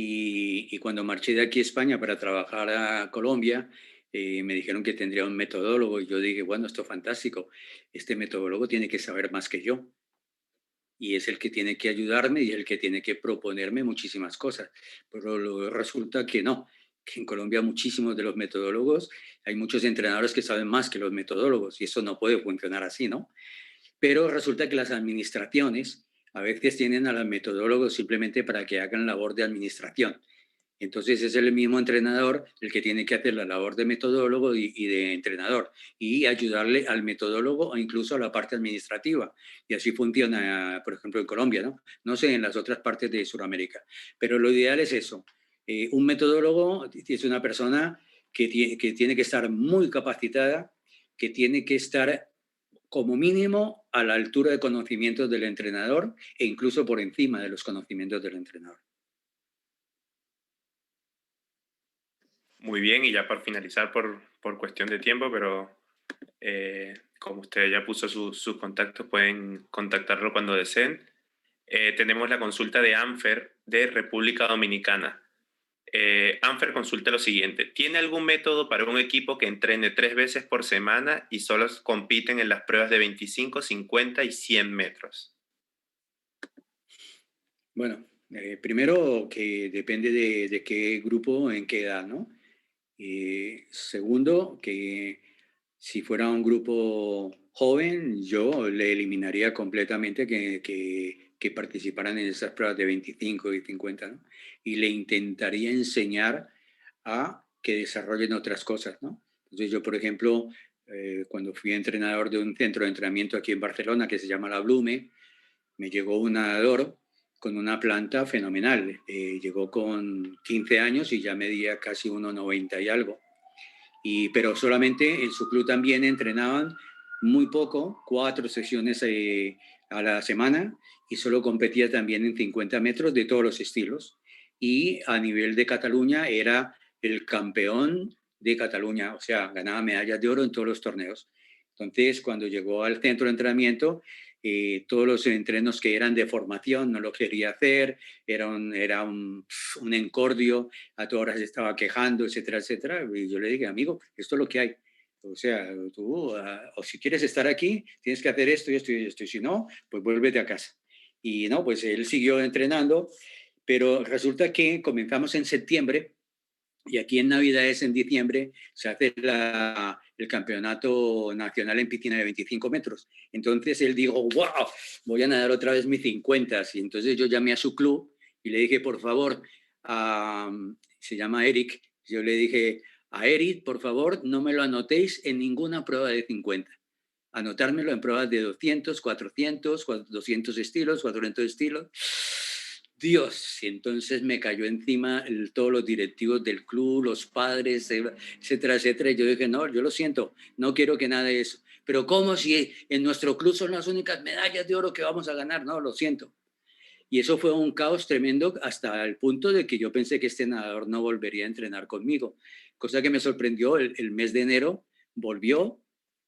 y cuando marché de aquí a España para trabajar a Colombia, me dijeron que tendría un metodólogo y yo dije, bueno, esto es fantástico, este metodólogo tiene que saber más que yo y es el que tiene que ayudarme y el que tiene que proponerme muchísimas cosas. Pero luego resulta que no, que en Colombia muchísimos de los metodólogos, hay muchos entrenadores que saben más que los metodólogos y eso no puede funcionar así, ¿no? Pero resulta que las administraciones a veces tienen a los metodólogos simplemente para que hagan labor de administración. Entonces es el mismo entrenador el que tiene que hacer la labor de metodólogo y de entrenador y ayudarle al metodólogo o incluso a la parte administrativa. Y así funciona, por ejemplo, en Colombia, ¿no? No sé en las otras partes de Sudamérica. Pero lo ideal es eso. Un metodólogo es una persona que tiene que estar muy capacitada, que tiene que estar como mínimo a la altura de conocimientos del entrenador e incluso por encima de los conocimientos del entrenador. Muy bien, y ya para finalizar por cuestión de tiempo, pero como usted ya puso sus contactos, pueden contactarlo cuando deseen. Tenemos la consulta de Anfer de República Dominicana. Anfer consulta lo siguiente: ¿tiene algún método para un equipo que entrene 3 veces por semana y solo compiten en las pruebas de 25, 50 y 100 metros? Bueno, primero que depende de qué grupo, en qué edad, ¿no? Segundo, que si fuera un grupo joven, yo le eliminaría completamente que participaran en esas pruebas de 25 y 50, ¿no? Y le intentaría enseñar a que desarrollen otras cosas, ¿no? Entonces yo, por ejemplo, cuando fui entrenador de un centro de entrenamiento aquí en Barcelona que se llama La Blume, me llegó un nadador con una planta fenomenal. Llegó con 15 años y ya medía casi 1,90 y algo. Pero solamente en su club también entrenaban muy poco, 4 sesiones a la semana, y solo competía también en 50 metros de todos los estilos. Y a nivel de Cataluña era el campeón de Cataluña, o sea, ganaba medallas de oro en todos los torneos. Entonces, cuando llegó al centro de entrenamiento, todos los entrenos que eran de formación no lo quería hacer, era un encordio, a todas horas estaba quejando, etcétera, etcétera. Y yo le dije, amigo, esto es lo que hay. O sea, tú, o si quieres estar aquí, tienes que hacer esto y esto y esto. Y si no, pues vuélvete a casa. Y no, pues él siguió entrenando, pero resulta que comenzamos en septiembre y aquí en Navidades, en diciembre, se hace el campeonato nacional en piscina de 25 metros. Entonces él dijo, wow, voy a nadar otra vez mis 50. Y entonces yo llamé a su club y le dije, por favor, se llama Eric, yo le dije, a Eric, por favor, no me lo anotéis en ninguna prueba de 50. Anotármelo en pruebas de 200, 400, 200 estilos, 400 estilos. Dios, y entonces me cayó encima todos los directivos del club, los padres, etcétera, etcétera. Y yo dije, no, yo lo siento, no quiero que nada de eso. Pero ¿cómo si en nuestro club son las únicas medallas de oro que vamos a ganar? No, lo siento. Y eso fue un caos tremendo hasta el punto de que yo pensé que este nadador no volvería a entrenar conmigo. Cosa que me sorprendió, el mes de enero volvió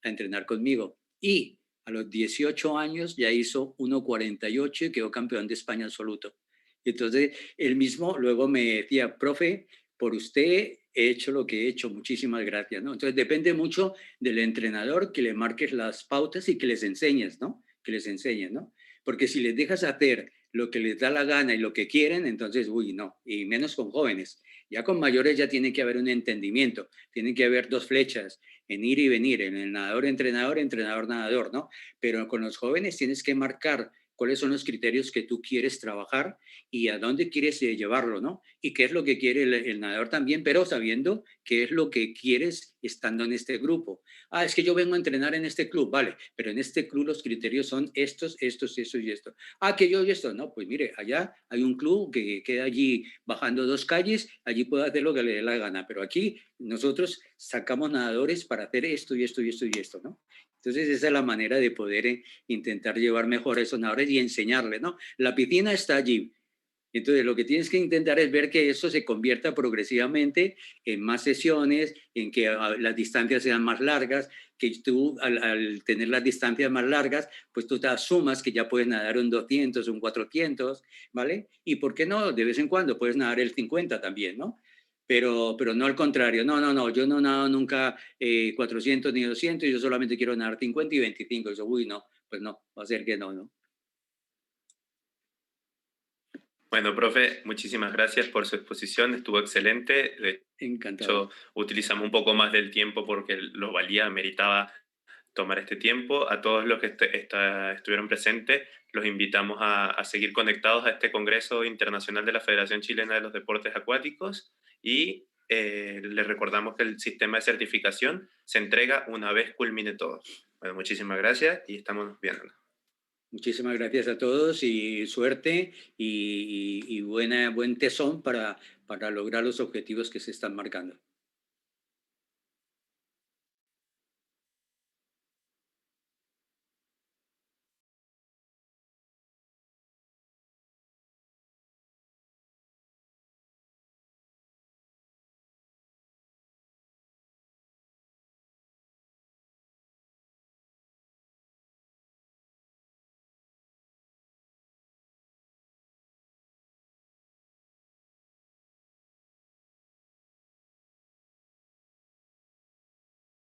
a entrenar conmigo. Y a los 18 años ya hizo 1,48 y quedó campeón de España absoluto. Entonces, él mismo luego me decía, profe, por usted he hecho lo que he hecho, muchísimas gracias, ¿no? Entonces, depende mucho del entrenador que le marques las pautas y que les enseñes, ¿no? Que les enseñes, ¿no? Porque si les dejas hacer lo que les da la gana y lo que quieren, entonces, uy, no, y menos con jóvenes. Ya con mayores ya tiene que haber un entendimiento, tiene que haber dos flechas en ir y venir, en el nadador, entrenador, entrenador, nadador, ¿no? Pero con los jóvenes tienes que marcar cuáles son los criterios que tú quieres trabajar y a dónde quieres llevarlo, ¿no? Y qué es lo que quiere el nadador también, pero sabiendo qué es lo que quieres estando en este grupo. Ah, es que yo vengo a entrenar en este club, vale, pero en este club los criterios son estos, estos, estos y estos. Ah, que yo y esto, no, pues mire, allá hay un club que queda allí bajando 2 calles, allí puede hacer lo que le dé la gana, pero aquí nosotros sacamos nadadores para hacer esto y esto y esto y esto, ¿no? Entonces esa es la manera de poder intentar llevar mejor a esos nadadores y enseñarles, ¿no? La piscina está allí. Entonces, lo que tienes que intentar es ver que eso se convierta progresivamente en más sesiones, en que las distancias sean más largas, que tú al tener las distancias más largas, pues tú te asumas que ya puedes nadar un 200, un 400, ¿vale? Y ¿por qué no? De vez en cuando puedes nadar el 50 también, ¿no? Pero no al contrario, no, no, no, yo no nado nunca 400 ni 200, yo solamente quiero nadar 50 y 25, eso, uy, no, pues no, va a ser que no, ¿no? Bueno, profe, muchísimas gracias por su exposición, estuvo excelente. De Encantado. hecho, utilizamos un poco más del tiempo porque lo valía, meritaba tomar este tiempo. A todos los que estuvieron presentes, los invitamos a seguir conectados a este Congreso Internacional de la Federación Chilena de los Deportes Acuáticos y les recordamos que el sistema de certificación se entrega una vez culmine todo. Bueno, muchísimas gracias y estamos viendo. Muchísimas gracias a todos y suerte y buen tesón para lograr los objetivos que se están marcando.